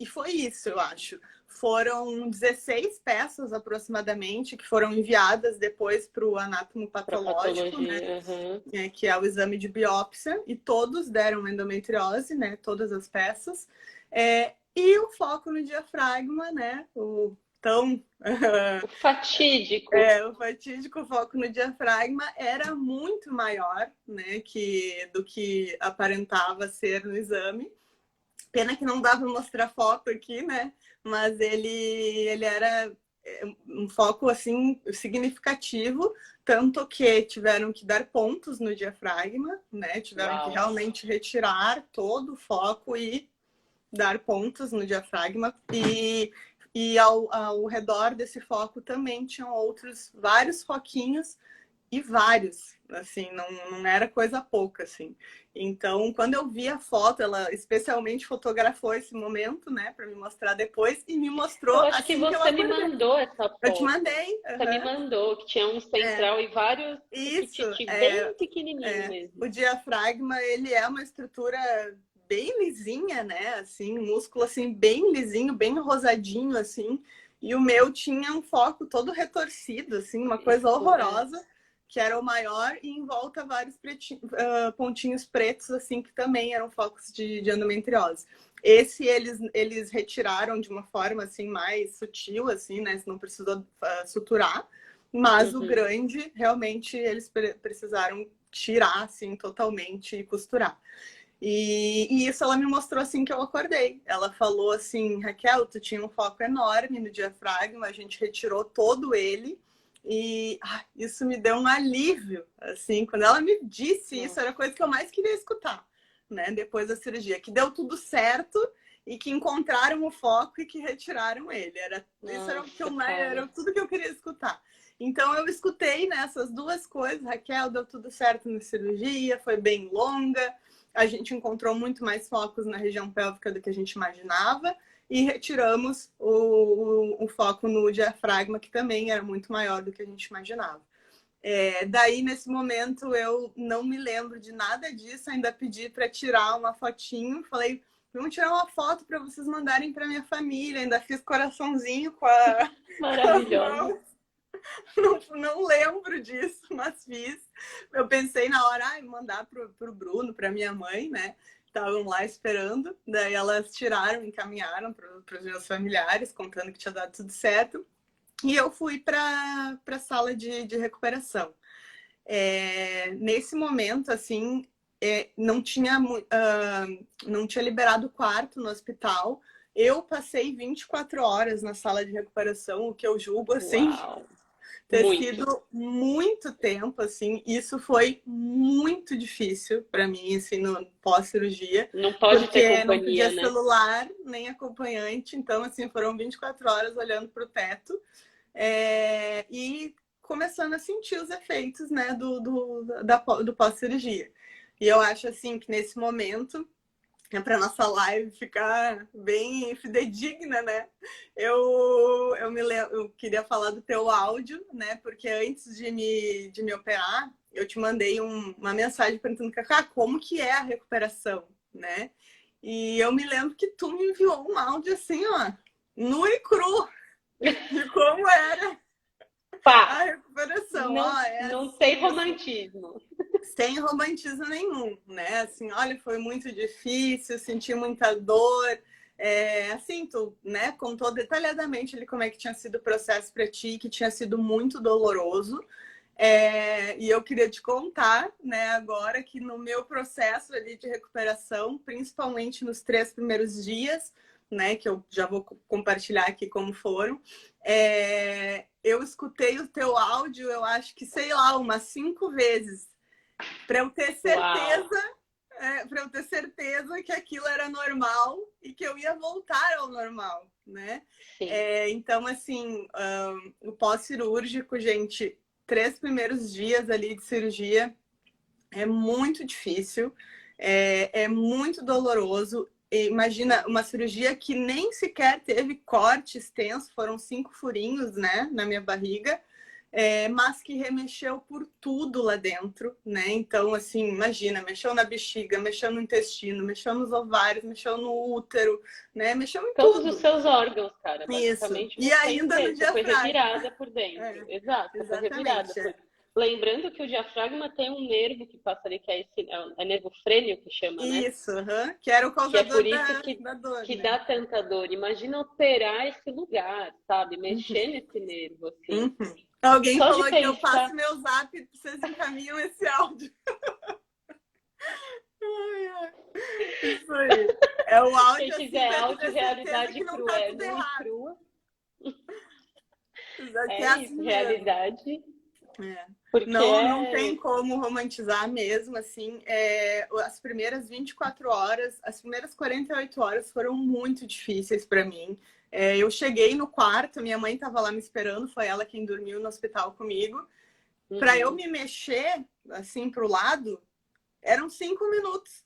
E foi isso, eu acho. Foram 16 peças, aproximadamente, que foram enviadas depois para o anátomo patológico, né? Que é o exame de biópsia, e todos deram endometriose, né? Todas as peças. E o foco no diafragma, né? O fatídico. O fatídico foco no diafragma era muito maior, né, do que aparentava ser no exame. Pena que não dá para mostrar foto aqui, né? Mas ele era um foco assim significativo, tanto que tiveram que dar pontos no diafragma, né? Tiveram que realmente retirar todo o foco e dar pontos no diafragma. E ao redor desse foco também tinham vários foquinhos, e vários, assim, não era coisa pouca, assim. Então, quando eu vi a foto, ela especialmente fotografou esse momento, né, para me mostrar depois, e me mostrou. Eu acho que você me mandou essa foto. Eu te mandei. Você me mandou, que tinha um central e vários bem pequenininho mesmo. O diafragma, ele é uma estrutura bem lisinha, né? Assim, músculo assim bem lisinho, bem rosadinho assim. E o meu tinha um foco todo retorcido, assim, uma coisa horrorosa, que era o maior, e em volta vários pontinhos pretos, assim, que também eram focos de endometriose. Esse eles retiraram de uma forma assim mais sutil, assim, né? Não precisou suturar. Mas o grande, realmente, eles precisaram tirar, assim, totalmente e costurar. E isso ela me mostrou assim que eu acordei. Ela falou assim, Raquel, tu tinha um foco enorme no diafragma, a gente retirou todo ele. E isso me deu um alívio, assim, quando ela me disse isso, era a coisa que eu mais queria escutar, né, depois da cirurgia, que deu tudo certo e que encontraram o foco e que retiraram ele. Isso era o que era tudo que eu queria escutar. Então eu escutei, né, essas duas coisas. Raquel, deu tudo certo na cirurgia, foi bem longa, a gente encontrou muito mais focos na região pélvica do que a gente imaginava, e retiramos o foco no diafragma, que também era muito maior do que a gente imaginava. Daí, nesse momento, eu não me lembro de nada disso, ainda pedi para tirar uma fotinho, falei, vamos tirar uma foto para vocês mandarem para minha família, ainda fiz coraçãozinho com a... Maravilhosa. Não lembro disso, mas fiz. Eu pensei na hora, mandar pro Bruno, para minha mãe, né? Estavam lá esperando. Daí elas tiraram, encaminharam para os meus familiares, contando que tinha dado tudo certo. E eu fui para a sala de recuperação. Nesse momento, assim, não tinha liberado o quarto no hospital. Eu passei 24 horas na sala de recuperação, o que eu julgo, assim... Uau. Ter sido muito tempo, assim, isso foi muito difícil para mim, assim, no pós-cirurgia. Não pode ter companhia, não podia né? celular, nem acompanhante, então, assim, foram 24 horas olhando para o teto e começando a sentir os efeitos, né, do pós-cirurgia. E eu acho, assim, que nesse momento para nossa live ficar bem fidedigna, né? Eu queria falar do teu áudio, né? Porque antes de me operar, eu te mandei uma mensagem perguntando, Cacá, como que é a recuperação, né? E eu me lembro que tu me enviou um áudio assim, ó, nu e cru, de como era a Pá! recuperação. Não, Ó, é não assim, tem assim, romantismo. sem romantismo nenhum, né? Assim, olha, foi muito difícil, senti muita dor. Assim, tu, né, contou detalhadamente ali como é que tinha sido o processo para ti, que tinha sido muito doloroso. E eu queria te contar, né, agora que no meu processo ali de recuperação, principalmente nos 3 primeiros dias, né, que eu já vou compartilhar aqui como foram, eu escutei o teu áudio, eu acho que, sei lá, umas 5 vezes para eu ter Uau! certeza, para eu ter certeza que aquilo era normal e que eu ia voltar ao normal, né? Sim. Então, assim, o pós-cirúrgico, gente, 3 primeiros dias ali de cirurgia é muito difícil, é muito doloroso. Imagina uma cirurgia que nem sequer teve corte extenso, foram 5 furinhos, né, na minha barriga, mas que remexeu por tudo lá dentro, né? Então, assim, imagina, mexeu na bexiga, mexeu no intestino, mexeu nos ovários, mexeu no útero, né? Mexeu em Todos os tudo. seus órgãos, cara. Isso. Basicamente, E você ainda no inteiro. Você foi diafragma. revirada por dentro. É, Exato, você foi revirada. exatamente. Lembrando que o diafragma tem um nervo que passa ali, que é nervo frêneo que chama, né? Isso, que era o Que é por causador isso da dor, que né? dá tanta dor. Imagina operar esse lugar, sabe? Mexer nesse nervo, assim. Uhum. Alguém Só de falou que eu pensar. passo meu zap e vocês encaminham esse áudio. Ai, ai. Isso aí. É o Quem áudio assim quiser para tu áudio, ter certeza realidade que não tá cruel, tudo nua e errado. crua. Que é É assim isso, mesmo. realidade. É. Porque Não tem é. como romantizar mesmo, assim, as primeiras 24 horas, as primeiras 48 horas foram muito difíceis para mim. Eu cheguei no quarto, minha mãe estava lá me esperando, foi ela quem dormiu no hospital comigo. Para eu Uhum. me mexer, assim, para o lado, eram 5 minutos.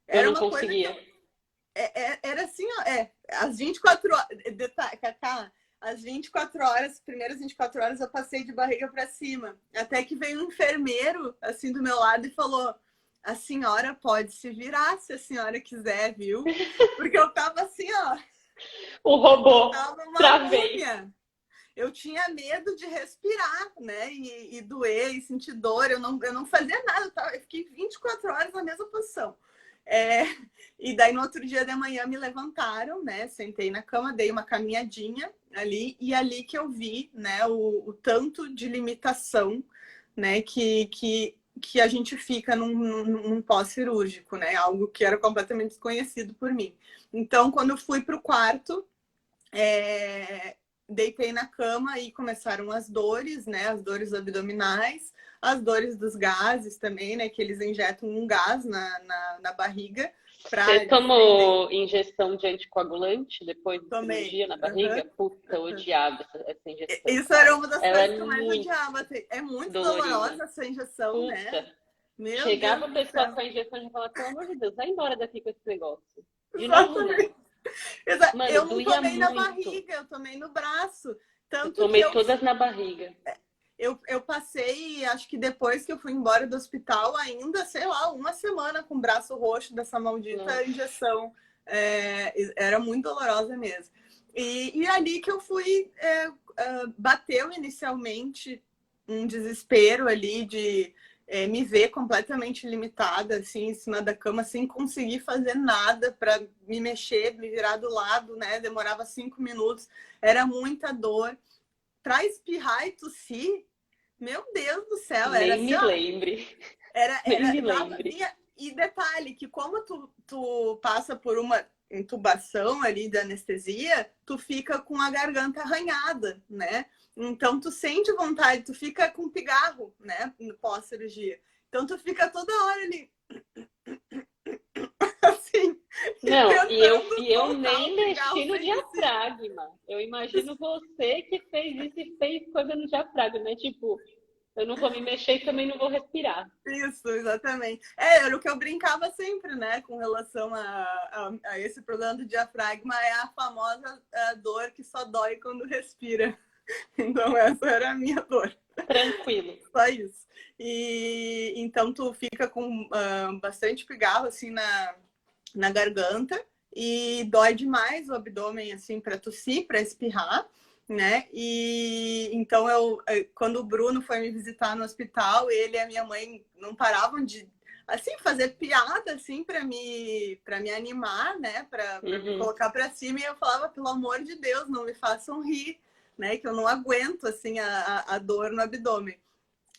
Eu Era não uma coisa que conseguia. eu, era assim, ó, as 24 horas, Cacá, as 24 horas, as primeiras 24 horas eu passei de barriga para cima. Até que veio um enfermeiro, assim, do meu lado e falou: a senhora pode se virar se a senhora quiser, viu? Porque eu tava assim, ó, O eu robô, tava uma travei. múmia. Eu tinha medo de respirar, né? E doer, e sentir dor. Eu não fazia nada, eu fiquei 24 horas na mesma posição. É, e daí no outro dia de manhã me levantaram, né? Sentei na cama, dei uma caminhadinha ali, e ali que eu vi, né, o tanto de limitação, né, que a gente fica num pós-cirúrgico, né? Algo que era completamente desconhecido por mim. Então, quando eu fui para o quarto, deitei na cama e começaram as dores, né? As dores abdominais, as dores dos gases também, né? Que eles injetam um gás na barriga Você para distender. tomou injeção de anticoagulante depois da Tomei. cirurgia na Uhum. barriga? Puta, eu odiava essa injeção, Isso era cara. uma das Ela é coisas que eu mais muito odiava. É muito dolorida. dolorosa essa injeção, né? Puta. Meu Chegava Deus a do pessoa céu. com a injeção e já falava, pelo amor de Deus, vai embora daqui com esse negócio. De novo, não. Exatamente. Mano, Eu não doía tomei na muito. barriga, eu tomei no braço. Eu Tanto que tomei todas na barriga. eu passei, acho que depois que eu fui embora do hospital, ainda, sei lá, uma semana com o braço roxo dessa maldita Nossa. injeção. Era muito dolorosa mesmo. E ali que eu fui, bateu inicialmente um desespero ali de me ver completamente limitada, assim, em cima da cama, sem conseguir fazer nada para me mexer, me virar do lado, né? Demorava 5 minutos, era muita dor. Para espirrar e tossir, meu Deus do céu, era Nem assim, me ó. lembre. Nem Era me dava, lembre. e detalhe, que como tu passa por uma intubação ali de anestesia, tu fica com a garganta arranhada, né? Então tu sente vontade, tu fica com pigarro, né? No pós-cirurgia. Então tu fica toda hora ali, assim, e Não, tentando e eu soltar nem o pigarro mexi no sem tossir. diafragma. Eu imagino você que fez isso e fez coisa no diafragma, né? Tipo, Eu não vou me mexer e também não vou respirar. Isso, exatamente. Era o que eu brincava sempre, né, com relação a esse problema do diafragma, é a famosa dor que só dói quando respira. Então, essa era a minha dor. Tranquilo. Só isso. E então, tu fica com bastante pigarro, assim, na garganta e dói demais o abdômen, assim, para tossir, para espirrar, né? E então quando o Bruno foi me visitar no hospital, ele e a minha mãe não paravam de assim fazer piada assim para me animar, né? Para me colocar para cima, e eu falava, pelo amor de Deus, não me façam rir, né? Que eu não aguento assim a dor no abdômen.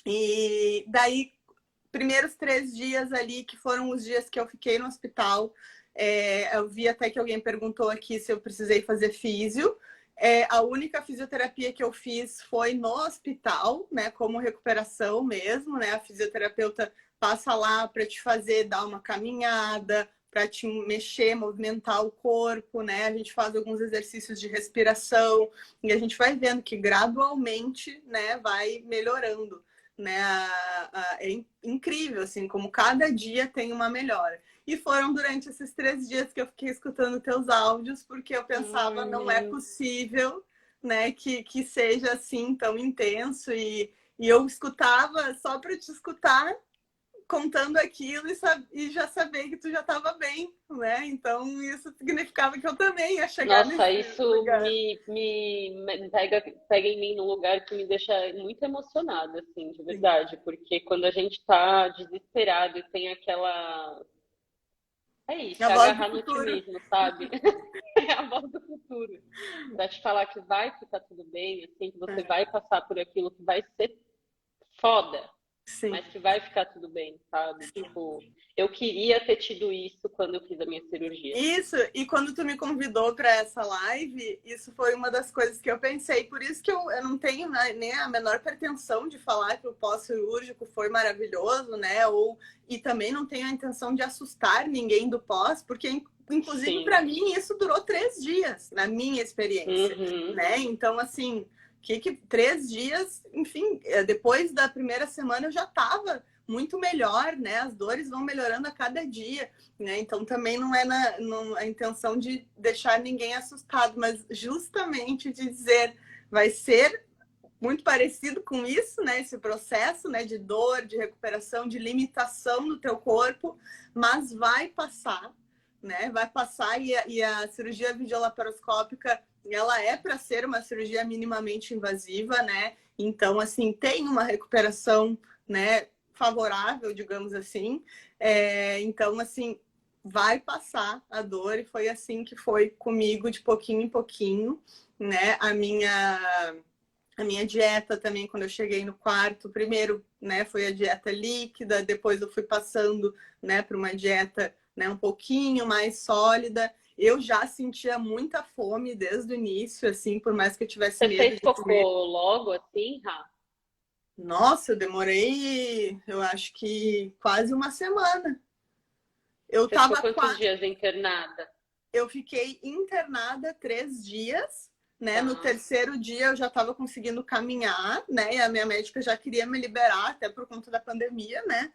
E daí primeiros 3 dias ali, que foram os dias que eu fiquei no hospital, eu vi até que alguém perguntou aqui se eu precisei fazer físio. A única fisioterapia que eu fiz foi no hospital, né, como recuperação mesmo, né? A fisioterapeuta passa lá para te fazer dar uma caminhada, para te mexer, movimentar o corpo, né? A gente faz alguns exercícios de respiração e a gente vai vendo que gradualmente, né, vai melhorando, né? É incrível, assim, como cada dia tem uma melhora. E foram durante esses 3 dias que eu fiquei escutando teus áudios, porque eu pensava, não é possível, né, que seja assim tão intenso. E eu escutava só para te escutar, contando aquilo e já saber que tu já estava bem, né? Então isso significava que eu também ia chegar Nossa, nesse isso lugar. me pega em mim num lugar que me deixa muito emocionada, assim, de verdade. Porque quando a gente tá desesperado e tem aquela. É isso, A é voz do agarrar no futuro. otimismo, sabe? É a voz do futuro. Pra te falar que vai ficar tudo bem, assim, que você vai passar por aquilo que vai ser foda, Sim. mas que vai ficar tudo bem, sabe? Tipo, eu queria ter tido isso quando eu fiz a minha cirurgia. Isso, e quando tu me convidou para essa live, isso foi uma das coisas que eu pensei. Por isso que eu não tenho nem a menor pretensão de falar que o pós-cirúrgico foi maravilhoso, né? E também não tenho a intenção de assustar ninguém do pós, porque, inclusive, para mim, isso durou 3 dias, na minha experiência, né? Então, assim, 3 dias, enfim, depois da primeira semana eu já estava muito melhor, né? As dores vão melhorando a cada dia, né? Então também não é a intenção de deixar ninguém assustado, mas justamente de dizer vai ser muito parecido com isso, né? Esse processo, né? De dor, de recuperação, de limitação do teu corpo, mas vai passar, né? Vai passar e a cirurgia videolaparoscópica ela é para ser uma cirurgia minimamente invasiva, né? Então assim tem uma recuperação, né? Favorável, digamos assim. Então assim vai passar a dor e foi assim que foi comigo de pouquinho em pouquinho, né? A minha dieta também, quando eu cheguei no quarto, primeiro, né, foi a dieta líquida, depois eu fui passando, né, para uma dieta, né, um pouquinho mais sólida. Eu já sentia muita fome desde o início, assim, por mais que eu tivesse Você medo fez de comer. cocô logo assim, Rá? Nossa, eu demorei, eu acho que quase uma semana. Eu Você ficou tava quantos quase. dias internada? Eu fiquei internada 3 dias, né? No Tá. terceiro dia eu já estava conseguindo caminhar, né? E a minha médica já queria me liberar, até por conta da pandemia, né?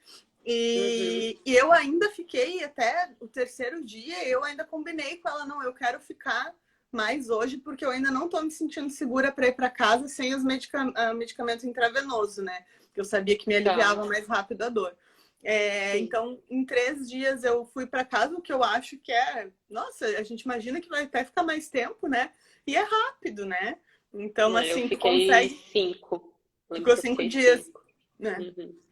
E eu ainda fiquei até o terceiro dia, eu ainda combinei com ela, não, eu quero ficar mais hoje, porque eu ainda não estou me sentindo segura para ir para casa sem os medicamentos intravenosos, né? Eu sabia que me Tá. aliviava mais rápido a dor. Sim. Então, em 3 dias eu fui para casa, o que eu acho que é. Nossa, a gente imagina que vai até ficar mais tempo, né? E é rápido, né? Então, Eu assim, tu fiquei consegue. 5. Lembro Ficou que eu cinco fiquei dias, 5. né? Uhum.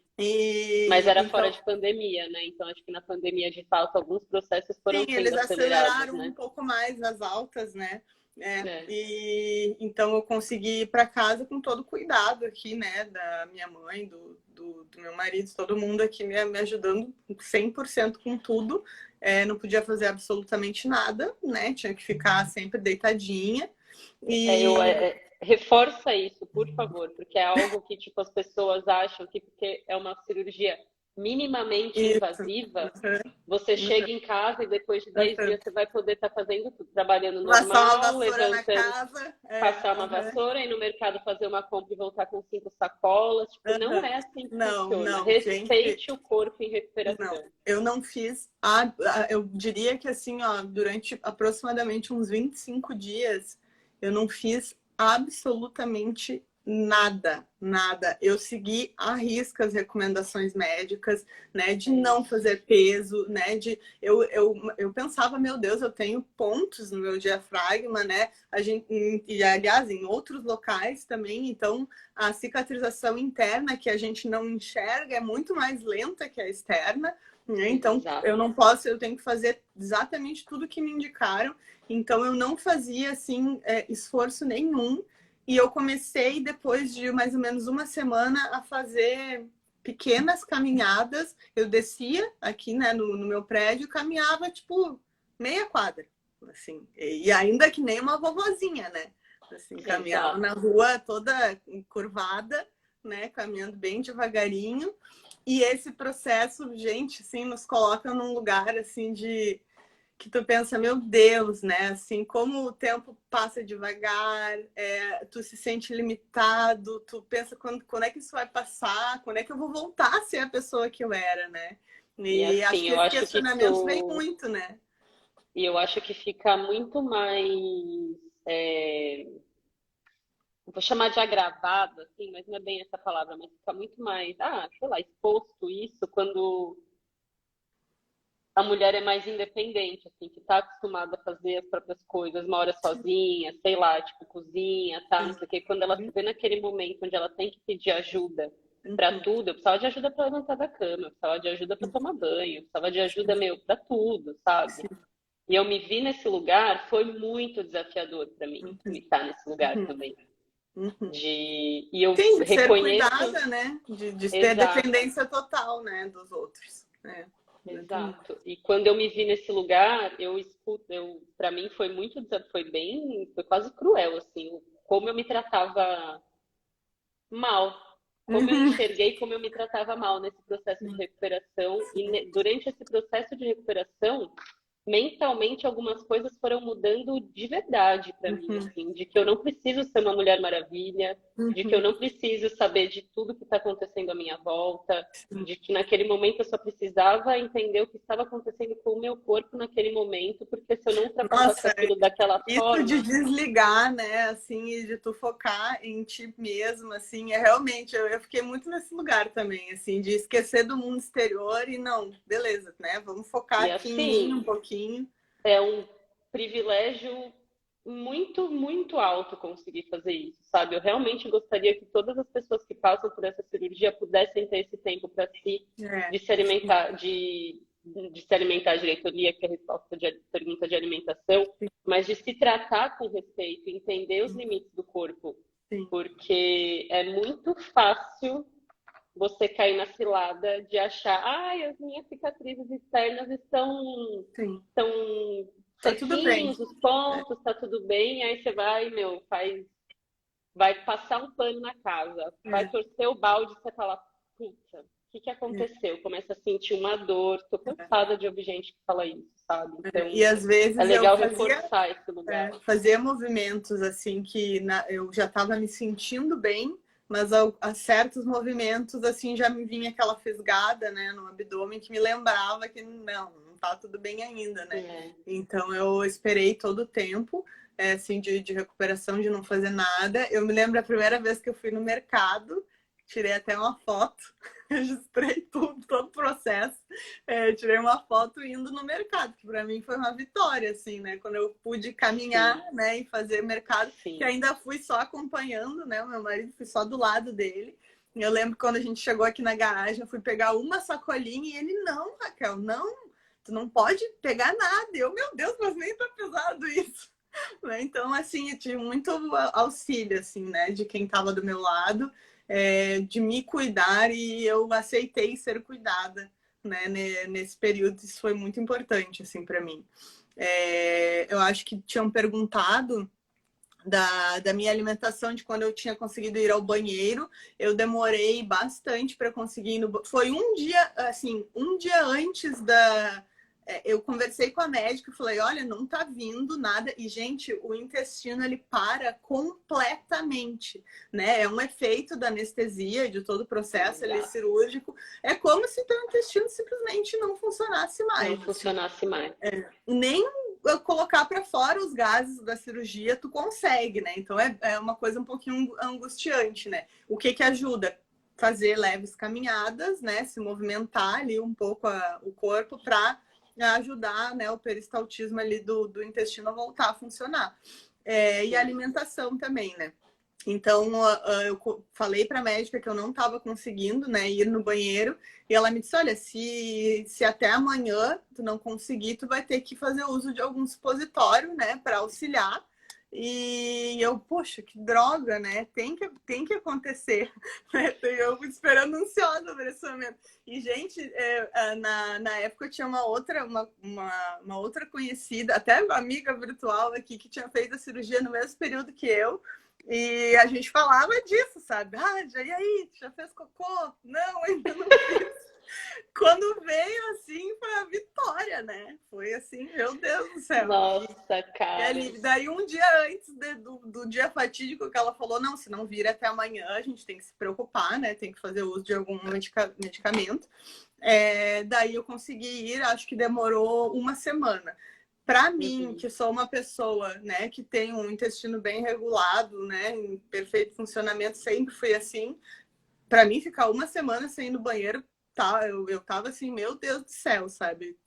Mas E era fora então, de pandemia, né? Então acho que na pandemia, de fato, alguns processos sim, foram sendo eles acelerados, aceleraram um né? pouco mais as altas, né? É. E então eu consegui ir para casa com todo cuidado aqui, né? Da minha mãe, do meu marido, todo mundo aqui me ajudando 100% com tudo. Não podia fazer absolutamente nada, né? Tinha que ficar sempre deitadinha. E Reforça isso, por favor, porque é algo que tipo as pessoas acham que porque é uma cirurgia minimamente Isso. invasiva, Uhum. você chega em casa e depois de 10 Uhum. dias você vai poder estar fazendo tudo, trabalhando Passar uma normal, vassoura na levantando, casa. passar uma Uhum. vassoura, ir no mercado fazer uma compra e voltar com 5 sacolas. Tipo, não Uhum. é assim que Não, funciona. não, gente. Respeite o corpo em Não, recuperação. eu não fiz. Eu diria que assim, ó, durante aproximadamente uns 25 dias, eu não fiz absolutamente nada, nada. Eu segui à risca as recomendações médicas, né, de não fazer peso, né, eu pensava, meu Deus, eu tenho pontos no meu diafragma, né, e aliás, em outros locais também, então a cicatrização interna que a gente não enxerga é muito mais lenta que a externa, né? Então Exato. eu não posso, eu tenho que fazer exatamente tudo que me indicaram. Então eu não fazia assim esforço nenhum. E eu comecei depois de mais ou menos uma semana a fazer pequenas caminhadas. Eu descia aqui, né, no meu prédio, caminhava tipo meia quadra, assim. E ainda que nem uma vovozinha, né? Assim, caminhava Exato. na rua toda curvada, né? Caminhando bem devagarinho. E esse processo, gente, assim, nos coloca num lugar, assim, de... que tu pensa, meu Deus, né? Assim, como o tempo passa devagar, tu se sente limitado, tu pensa quando é que isso vai passar, quando é que eu vou voltar a ser a pessoa que eu era, né? E E acho assim, que eu esse acho que questionamento vem isso. muito, né? E eu acho que fica muito mais. é, Vou chamar de agravado, assim, mas não é bem essa palavra, mas fica muito mais, sei lá, exposto isso quando a mulher é mais independente, assim, que tá acostumada a fazer as próprias coisas, mora sozinha, sei lá, tipo, cozinha, tá, não sei o quê. Quando ela se vê naquele momento onde ela tem que pedir ajuda pra Uhum. tudo, eu precisava de ajuda pra levantar da cama, eu precisava de ajuda pra tomar banho, eu precisava de ajuda, meu, pra tudo, sabe? E eu me vi nesse lugar, foi muito desafiador pra mim, me Uhum. estar nesse lugar Uhum. também. Uhum. E eu Sim, de ser reconheço, cuidada, né? De ter exato, dependência total, né, dos outros. Exatamente. exato. E quando eu me vi nesse lugar, eu escuto, para mim foi muito, foi quase cruel, assim, como eu me tratava mal, como eu Uhum. enxerguei como eu me tratava mal nesse processo de recuperação. E durante esse processo de recuperação, mentalmente algumas coisas foram mudando de verdade para mim, Uhum. assim, de que eu não preciso ser uma Mulher Maravilha, de que eu Uhum. não preciso saber de tudo que está acontecendo à minha volta, de que naquele momento eu só precisava entender o que estava acontecendo com o meu corpo naquele momento, porque se eu não ultrapassasse Nossa, aquilo daquela isso de forma, desligar, né, assim, e de tu focar em ti mesmo, assim, realmente, eu fiquei muito nesse lugar também, assim, de esquecer do mundo exterior e não, beleza, né, vamos focar e aqui em mim um assim, pouquinho. é um privilégio muito, muito alto conseguir fazer isso, sabe? Eu realmente gostaria que todas as pessoas que passam por essa cirurgia pudessem ter esse tempo para si, É. de se alimentar, de se alimentar direito. Eu li aqui a resposta de pergunta de alimentação, mas de se tratar com respeito, entender os limites do corpo, Sim, porque é muito fácil você cair na cilada de achar, as minhas cicatrizes externas sim, estão tá tudo bem. certinhos, os pontos, tá tudo bem, aí você vai, vai passar um pano na casa, vai É, torcer o balde, você fala, puta, o que que aconteceu? Começa a sentir uma dor, tô cansada de ouvir gente que fala isso, sabe? E Então, às é vezes eu legal reforçar esse lugar. fazia movimentos assim que eu já estava me sentindo bem, mas a certos movimentos assim já me vinha aquela fisgada, né, no abdômen que me lembrava que não tá tudo bem ainda, né? É. Então eu esperei todo o tempo, assim, de recuperação, de não fazer nada. Eu me lembro a primeira vez que eu fui no mercado, tirei até uma foto, registrei tudo, todo o processo. Tirei uma foto indo no mercado, que para mim foi uma vitória, assim, né? Quando eu pude caminhar, Sim, né, e fazer mercado, que sim. ainda fui só acompanhando, né? O meu marido fui só do lado dele. E eu lembro quando a gente chegou aqui na garagem, eu fui pegar uma sacolinha e ele, não, Raquel, não, tu não pode pegar nada. E eu, meu Deus, mas nem tá pesado isso. Né? Então, assim, eu tive muito auxílio, assim, né, de quem estava do meu lado, de me cuidar e eu aceitei ser cuidada, né, nesse período. Isso foi muito importante, assim, para mim. Eu acho que tinham perguntado da minha alimentação, de quando eu tinha conseguido ir ao banheiro. Eu demorei bastante para conseguir ir no... Foi um dia, assim, um dia antes da... Eu conversei com a médica e falei, olha, não tá vindo nada. E, gente, o intestino, ele para completamente, né? É um efeito da anestesia, de todo o processo ali cirúrgico. É como se teu intestino simplesmente não funcionasse mais. Não funcionasse mais. Nem colocar para fora os gases da cirurgia, tu consegue, né? Então é uma coisa um pouquinho angustiante, né? O que ajuda? Fazer leves caminhadas, né? Se movimentar ali um pouco o corpo para ajudar, né, o peristaltismo ali do intestino a voltar a funcionar. E a alimentação também, né? Então, eu falei para a médica que eu não estava conseguindo, né, ir no banheiro. E ela me disse, olha, se até amanhã tu não conseguir, tu vai ter que fazer uso de algum supositório, né, para auxiliar. E eu, poxa, que droga, né? Tem que acontecer. Né? Eu esperando ansiosa por esse momento. E, gente, na época eu tinha uma outra conhecida, até amiga virtual aqui, que tinha feito a cirurgia no mesmo período que eu. E a gente falava disso, sabe? E aí, já fez cocô? Não, ainda não fiz. Quando veio, assim, foi a vitória, né? Foi assim, meu Deus do céu. Nossa, cara. Daí, um dia antes do dia fatídico que ela falou, não, se não vir até amanhã, a gente tem que se preocupar, né? Tem que fazer uso de algum medicamento. Daí eu consegui ir, acho que demorou uma semana. Para mim, que sou uma pessoa, né, que tem um intestino bem regulado, né, em perfeito funcionamento, sempre fui assim. Para mim, ficar uma semana sem ir no banheiro, tá, eu tava assim, meu Deus do céu, sabe?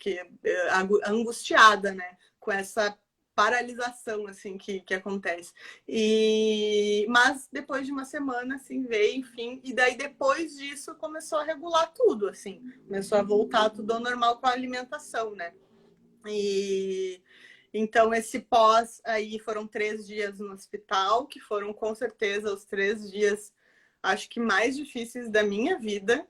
Angustiada, né, com essa paralisação, assim, que acontece. Mas depois de uma semana, assim, veio, enfim. E daí, depois disso, começou a regular tudo, assim. Começou a voltar tudo ao normal com a alimentação, né? E então esse pós aí foram 3 dias no hospital, que foram com certeza os 3 dias, acho que mais difíceis da minha vida.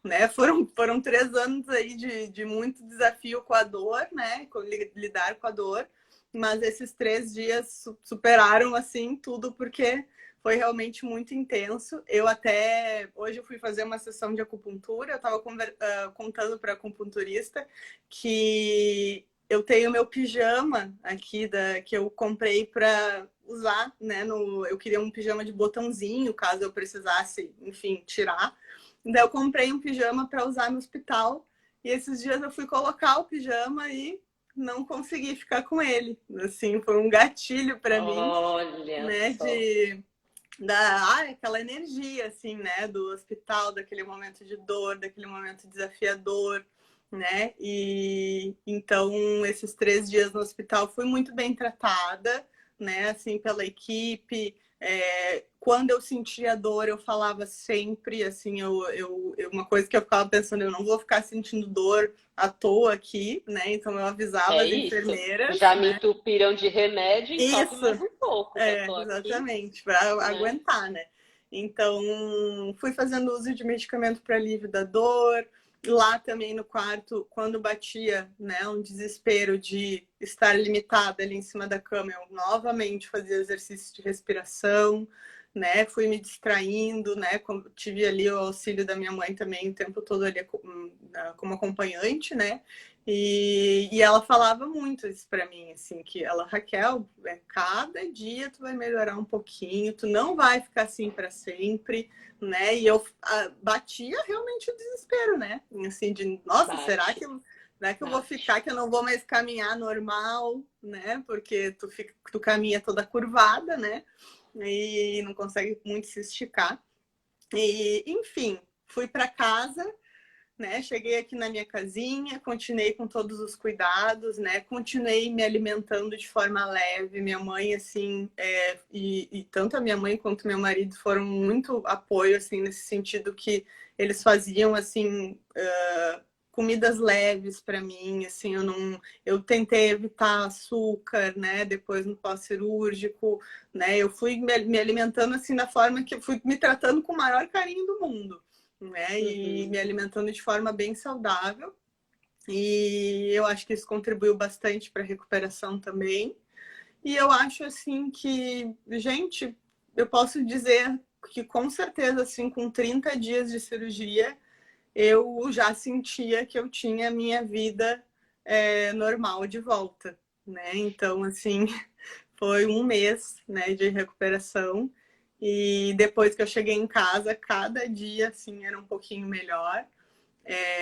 Né? Foram 3 anos aí de muito desafio com a dor, né? Lidar com a dor, mas esses 3 dias superaram assim tudo, porque foi realmente muito intenso. Hoje eu fui fazer uma sessão de acupuntura, eu estava contando para a acupunturista que eu tenho meu pijama aqui que eu comprei para usar, né? Eu queria um pijama de botãozinho, caso eu precisasse, enfim, tirar. Daí eu comprei um pijama para usar no hospital. E esses dias eu fui colocar o pijama e não consegui ficar com ele. Assim, foi um gatilho para mim, né? Aquela energia, assim, né? Do hospital, daquele momento de dor, daquele momento desafiador, né? E então, esses 3 dias no hospital fui muito bem tratada, né? Assim, pela equipe. Quando eu sentia dor, eu falava sempre, assim, uma coisa que eu ficava pensando, eu não vou ficar sentindo dor à toa aqui, né? Então eu avisava as enfermeiras. Já me entupiram de remédio, então mais um pouco. Exatamente, para aguentar, né? Então, fui fazendo uso de medicamento para alívio da dor. Lá também no quarto, quando batia, né, um desespero de estar limitada ali em cima da cama, eu novamente fazia exercício de respiração, né? Fui me distraindo, né? Tive ali o auxílio da minha mãe também o tempo todo ali como acompanhante, né? E ela falava muito isso para mim, assim, que ela, Raquel, cada dia tu vai melhorar um pouquinho, tu não vai ficar assim para sempre, né? E eu batia realmente o desespero, né? Assim, de, nossa, será que eu vou ficar, que eu não vou mais caminhar normal, né? Porque tu caminha toda curvada, né? E não consegue muito se esticar. E, enfim, fui para casa, né? Cheguei aqui na minha casinha, continuei com todos os cuidados, né? Continuei me alimentando de forma leve. Minha mãe, assim, e tanto a minha mãe quanto meu marido foram muito apoio, assim, nesse sentido que eles faziam, assim, comidas leves para mim, assim, eu tentei evitar açúcar, né? Depois no pós-cirúrgico, né? Eu fui me alimentando assim da forma que eu fui me tratando com o maior carinho do mundo, né? E me alimentando de forma bem saudável. E eu acho que isso contribuiu bastante para a recuperação também. E eu acho, assim, que, gente, eu posso dizer que com certeza, assim, com 30 dias de cirurgia, eu já sentia que eu tinha a minha vida normal de volta, né? Então, assim, foi um mês, né, de recuperação. E depois que eu cheguei em casa, cada dia, assim, era um pouquinho melhor.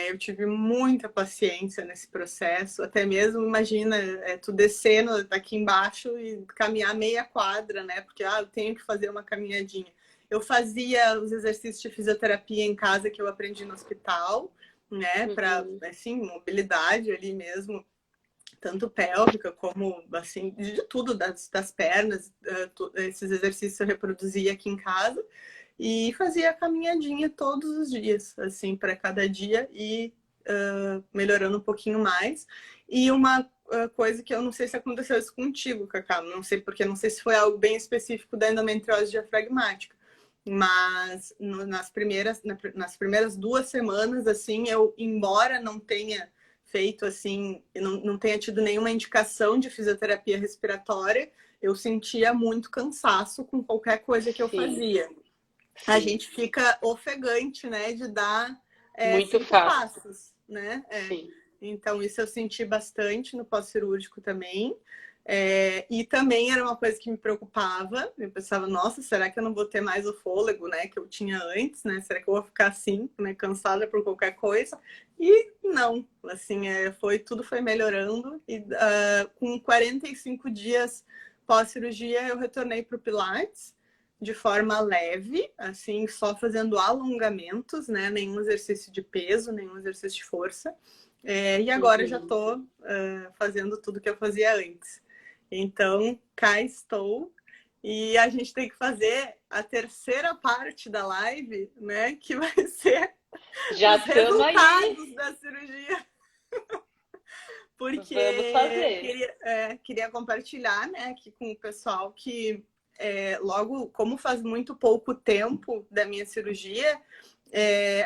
Eu tive muita paciência nesse processo, até mesmo, imagina, tu descendo daqui embaixo e caminhar meia quadra, né? Porque, eu tenho que fazer uma caminhadinha. Eu fazia os exercícios de fisioterapia em casa que eu aprendi no hospital, né? Para, assim, mobilidade ali mesmo, tanto pélvica como, assim, de tudo, das pernas. Esses exercícios eu reproduzia aqui em casa. E fazia a caminhadinha todos os dias, assim, para cada dia e melhorando um pouquinho mais. E uma coisa que eu não sei se aconteceu isso contigo, Cacá, não sei porque, não sei se foi algo bem específico da endometriose diafragmática, mas nas primeiras 2 semanas, assim, eu, embora não tenha feito, assim, não tenha tido nenhuma indicação de fisioterapia respiratória, eu sentia muito cansaço com qualquer coisa que eu fazia. A gente fica ofegante, né, de dar muito 5 fácil. passos, né? Sim. Então, isso eu senti bastante no pós-cirúrgico também. E também era uma coisa que me preocupava. Eu pensava, nossa, será que eu não vou ter mais o fôlego, né, que eu tinha antes, né? Será que eu vou ficar assim, né, cansada por qualquer coisa? E não, assim, tudo foi melhorando. E com 45 dias pós-cirurgia, eu retornei para o Pilates de forma leve, assim, só fazendo alongamentos, né? Nenhum exercício de peso, nenhum exercício de força. E agora já estou fazendo tudo que eu fazia antes. Então, cá estou. E a gente tem que fazer a terceira parte da live, né? Que vai ser já os resultados aí da cirurgia. Porque vamos fazer. queria compartilhar, né, aqui com o pessoal que logo, como faz muito pouco tempo da minha cirurgia,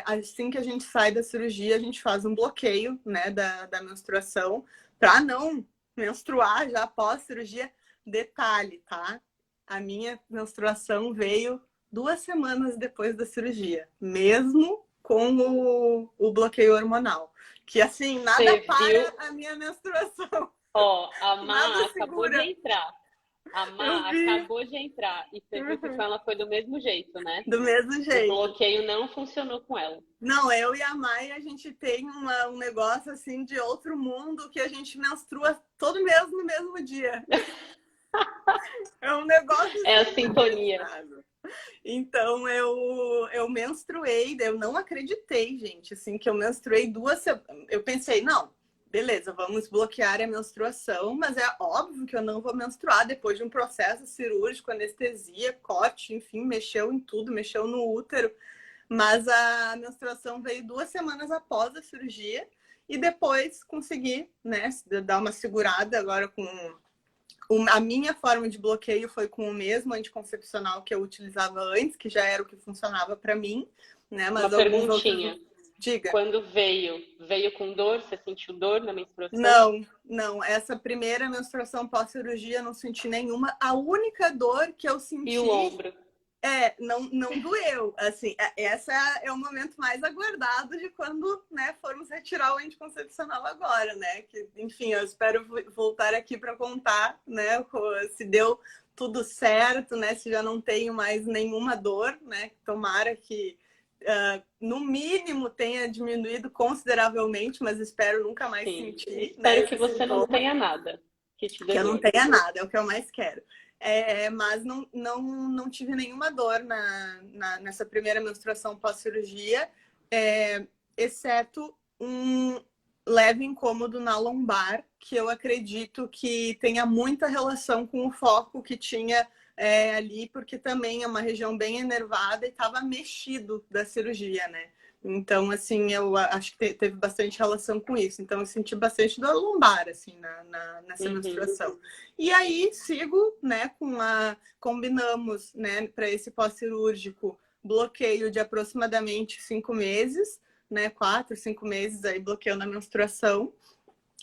assim que a gente sai da cirurgia, a gente faz um bloqueio, né, da menstruação, para não menstruar já após cirurgia. Detalhe, tá? A minha menstruação veio 2 semanas depois da cirurgia, mesmo com o bloqueio hormonal. Que assim, nada para a minha menstruação. Ó, a Má Nada acabou de segura. entrar. A Má acabou de entrar. E você viu que com ela foi do mesmo jeito, né? Do mesmo jeito. O bloqueio não funcionou com ela. Não, eu e a Mai, a gente tem um negócio assim de outro mundo que a gente menstrua todo mês no mesmo dia. É um negócio assim, é a sintonia. Então eu menstruei, eu não acreditei, gente, assim, que eu menstruei 2 semanas. Eu pensei, não, beleza, vamos bloquear a menstruação, mas é óbvio que eu não vou menstruar depois de um processo cirúrgico, anestesia, corte, enfim, mexeu em tudo, mexeu no útero. Mas a menstruação veio 2 semanas após a cirurgia e depois consegui, né, dar uma segurada agora com a minha forma de bloqueio foi com o mesmo anticoncepcional que eu utilizava antes, que já era o que funcionava para mim, né? Mas uma perguntinha. Diga. Quando veio com dor? Você sentiu dor na menstruação? Não. Essa primeira menstruação pós-cirurgia não senti nenhuma. A única dor que eu senti... E o ombro? Não doeu. Assim, essa é o momento mais aguardado de quando, né, formos retirar o anticoncepcional agora, né? Que, enfim, eu espero voltar aqui para contar, né, se deu tudo certo, né? Se já não tenho mais nenhuma dor, né? Tomara que no mínimo tenha diminuído consideravelmente, mas espero nunca mais sentir. Espero né, que você não tenha nada. Que eu não tenha nada, é o que eu mais quero. Mas não tive nenhuma dor nessa primeira menstruação pós-cirurgia, exceto um leve incômodo na lombar, que eu acredito que tenha muita relação com o foco que tinha ali, porque também é uma região bem enervada e estava mexido da cirurgia, né? Então, assim, eu acho que teve bastante relação com isso. Então, eu senti bastante dor lombar, assim, nessa menstruação. E aí, sigo, né, combinamos, né, para esse pós-cirúrgico, bloqueio de aproximadamente 5 meses, né, 4, 5 meses aí bloqueando a menstruação.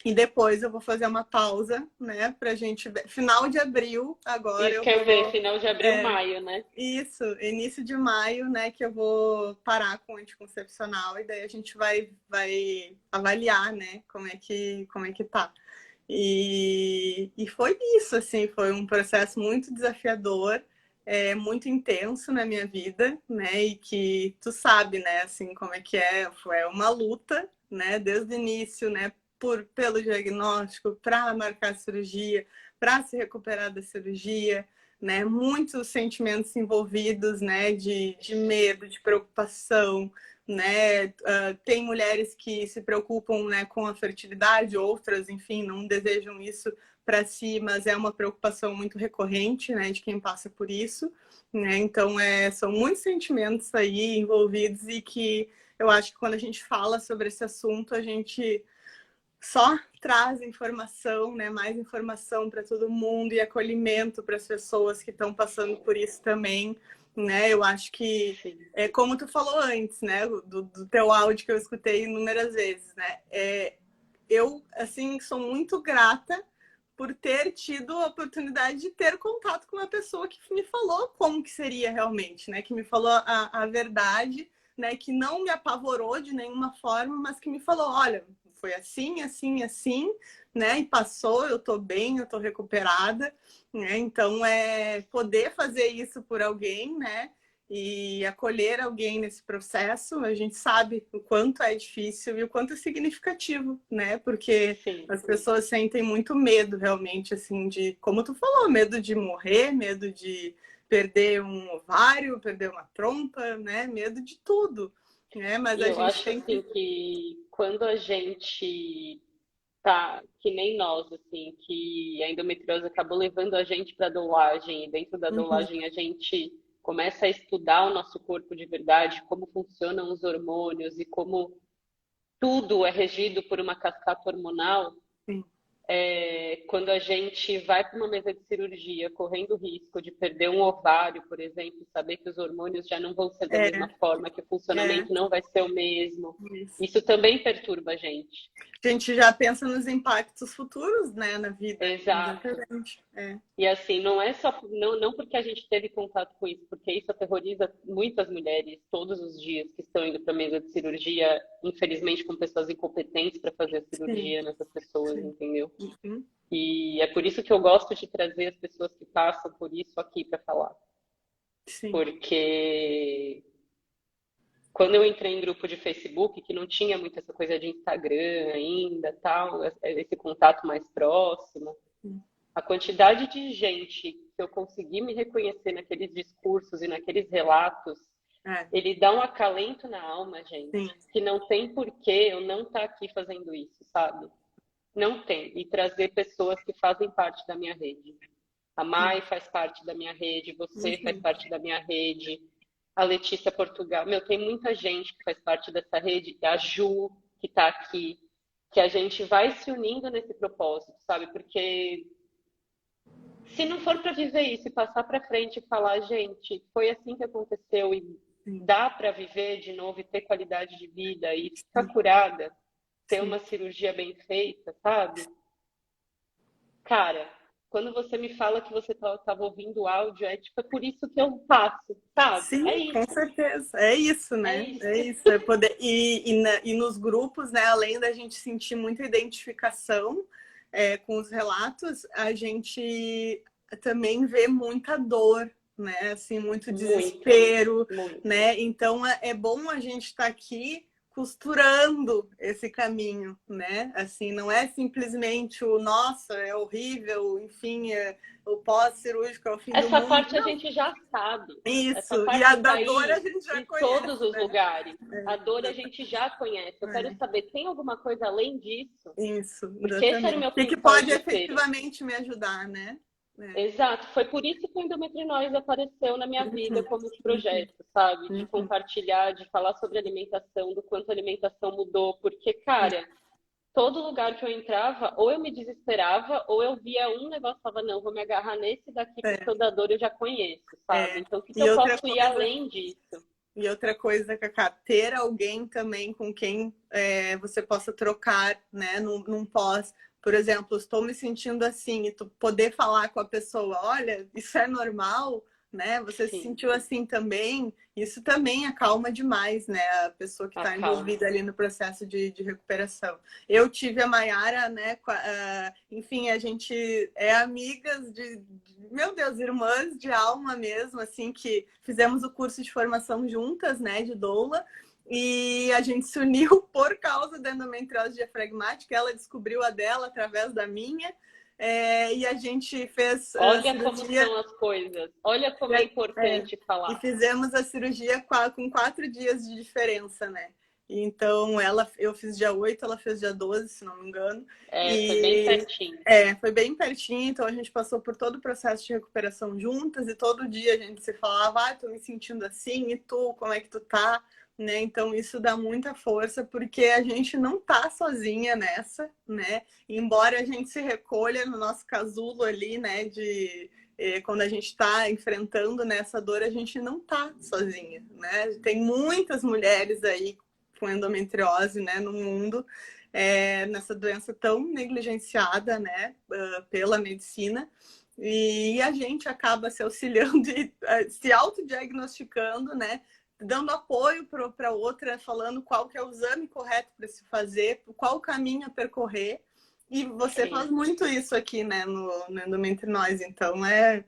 E depois eu vou fazer uma pausa, né, pra gente ver. Final de abril, agora Isso eu que eu vou. ver, final de abril, É, maio, né? isso, início de maio, né, que eu vou parar com o anticoncepcional e daí a gente vai avaliar, né, como é que tá. E foi isso, assim, foi um processo muito desafiador, muito intenso na minha vida, né, e que tu sabe, né, assim, como é que é, foi uma luta, né, desde o início, né, pelo diagnóstico, para marcar a cirurgia, para se recuperar da cirurgia, né? Muitos sentimentos envolvidos, né? De medo, de preocupação, né? Tem mulheres que se preocupam, né, com a fertilidade, outras, enfim, não desejam isso para si, mas é uma preocupação muito recorrente, né, de quem passa por isso, né? Então, são muitos sentimentos aí envolvidos e que eu acho que quando a gente fala sobre esse assunto, a gente só traz informação, né? Mais informação para todo mundo e acolhimento para as pessoas que estão passando por isso também, né? Eu acho que é como tu falou antes, né? Do teu áudio que eu escutei inúmeras vezes, né? Eu assim sou muito grata por ter tido a oportunidade de ter contato com uma pessoa que me falou como que seria realmente, né? Que me falou a verdade, né? Que não me apavorou de nenhuma forma, mas que me falou, olha, foi assim, assim, assim, né? E passou, eu tô bem, eu tô recuperada, né? Então, poder fazer isso por alguém, né? E acolher alguém nesse processo, a gente sabe o quanto é difícil e o quanto é significativo, né? Porque Sim. as pessoas sentem muito medo, realmente, assim, de, como tu falou, medo de morrer, medo de perder um ovário, perder uma trompa, né? Medo de tudo, né? Mas E a eu gente acho tem que. assim que quando a gente tá, que nem nós, assim, que a endometriose acabou levando a gente para a dolagem, e dentro da Uhum. dolagem a gente começa a estudar o nosso corpo de verdade, como funcionam os hormônios e como tudo é regido por uma cascata hormonal. Sim. Quando a gente vai para uma mesa de cirurgia correndo o risco de perder um ovário, por exemplo, saber que os hormônios já não vão ser da mesma É, forma, que o é, funcionamento não vai ser o mesmo, isso. isso também perturba a gente. A gente já pensa nos impactos futuros, né, na vida. Exato. Exatamente. E assim, não é só, não porque a gente teve contato com isso, porque isso aterroriza muitas mulheres todos os dias que estão indo para a mesa de cirurgia, infelizmente com pessoas incompetentes para fazer a Sim, cirurgia nessas pessoas, sim. entendeu? Uhum. E é por isso que eu gosto de trazer as pessoas que passam por isso aqui para falar. Sim. Porque quando eu entrei em grupo de Facebook, que não tinha muito essa coisa de Instagram ainda, tal, esse contato mais próximo, a quantidade de gente que eu consegui me reconhecer naqueles discursos e naqueles relatos, É, ele dá um acalento na alma, gente, sim. que não tem porquê eu não estar aqui fazendo isso, sabe? Não tem. E trazer pessoas que fazem parte da minha rede. A Mai faz parte da minha rede, você faz Uhum. parte da minha rede, a Letícia Portugal. Meu, tem muita gente que faz parte dessa rede, a Ju, que está aqui, que a gente vai se unindo nesse propósito, sabe? Porque se não for para viver isso e passar para frente e falar, gente, foi assim que aconteceu e Sim, dá para viver de novo e ter qualidade de vida e ficar sim, curada, ter sim. uma cirurgia bem feita, sabe? Cara, quando você me fala que você estava ouvindo o áudio, é tipo, é por isso que eu faço, sabe? É Sim, com isso, certeza. É isso, é né? isso. É isso. É poder... e nos grupos, né, além da gente sentir muita identificação com os relatos, a gente também vê muita dor, né? Assim, muito Muito, desespero, muito. né? Então é bom a gente estar aqui costurando esse caminho, né? Assim, não é simplesmente o nossa, é horrível, enfim, o pós-cirúrgico é o fim do Essa mundo. parte a gente já sabe. Essa Isso, e parte a está da dor a aí gente já em todos conhece, os né? lugares. A dor a É, gente já conhece. Eu quero é, saber, tem alguma coisa além disso? isso, Porque esse era o exatamente. meu O que que principal pode desespero. efetivamente me ajudar, né? É. Exato, foi por isso que o endometriose apareceu na minha vida Uhum, como uhum, projeto, sabe? De uhum. compartilhar, de falar sobre alimentação, do quanto a alimentação mudou, porque, cara, todo lugar que eu entrava, ou eu me desesperava, ou eu via um negócio e falava, não, vou me agarrar nesse daqui porque É, o da dor eu já conheço, sabe? é. Então, o que que E eu outra posso ir coisa, além disso? E outra coisa, Cacá, ter alguém também com quem você possa trocar, né, num pós. Por exemplo, estou me sentindo assim, e tu poder falar com a pessoa, olha, isso é normal, né? Você se Sim, sentiu assim também? Isso também acalma demais, né? A pessoa que está acalma. envolvida ali no processo de recuperação. Eu tive a Maiara, né? Enfim, a gente é amigas meu Deus, irmãs de alma mesmo, assim, que fizemos o curso de formação juntas, né? De doula. E a gente se uniu por causa da endometriose diafragmática. Ela descobriu a dela através da minha. E a gente fez Olha como cirurgia. são as coisas. Olha como é importante E falar. fizemos a cirurgia com 4 dias de diferença, né? Então, eu fiz dia 8, ela fez dia 12, se não me engano. Foi bem E certinho. foi bem pertinho, então a gente passou por todo o processo de recuperação juntas e todo dia a gente se falava, tô me sentindo assim, e tu, como é que tu tá? Né? Então isso dá muita força, porque a gente não tá sozinha nessa, né? Embora a gente se recolha no nosso casulo ali, né, quando a gente está enfrentando nessa dor, a gente não está sozinha, né? Tem muitas mulheres aí com endometriose, né, no mundo, nessa doença tão negligenciada, né, pela medicina, e a gente acaba se auxiliando e se autodiagnosticando, né, dando apoio para outra, falando qual que é o exame correto para se fazer, qual o caminho a percorrer. E você Sim. faz muito isso aqui, né, no Endometri Nós, então é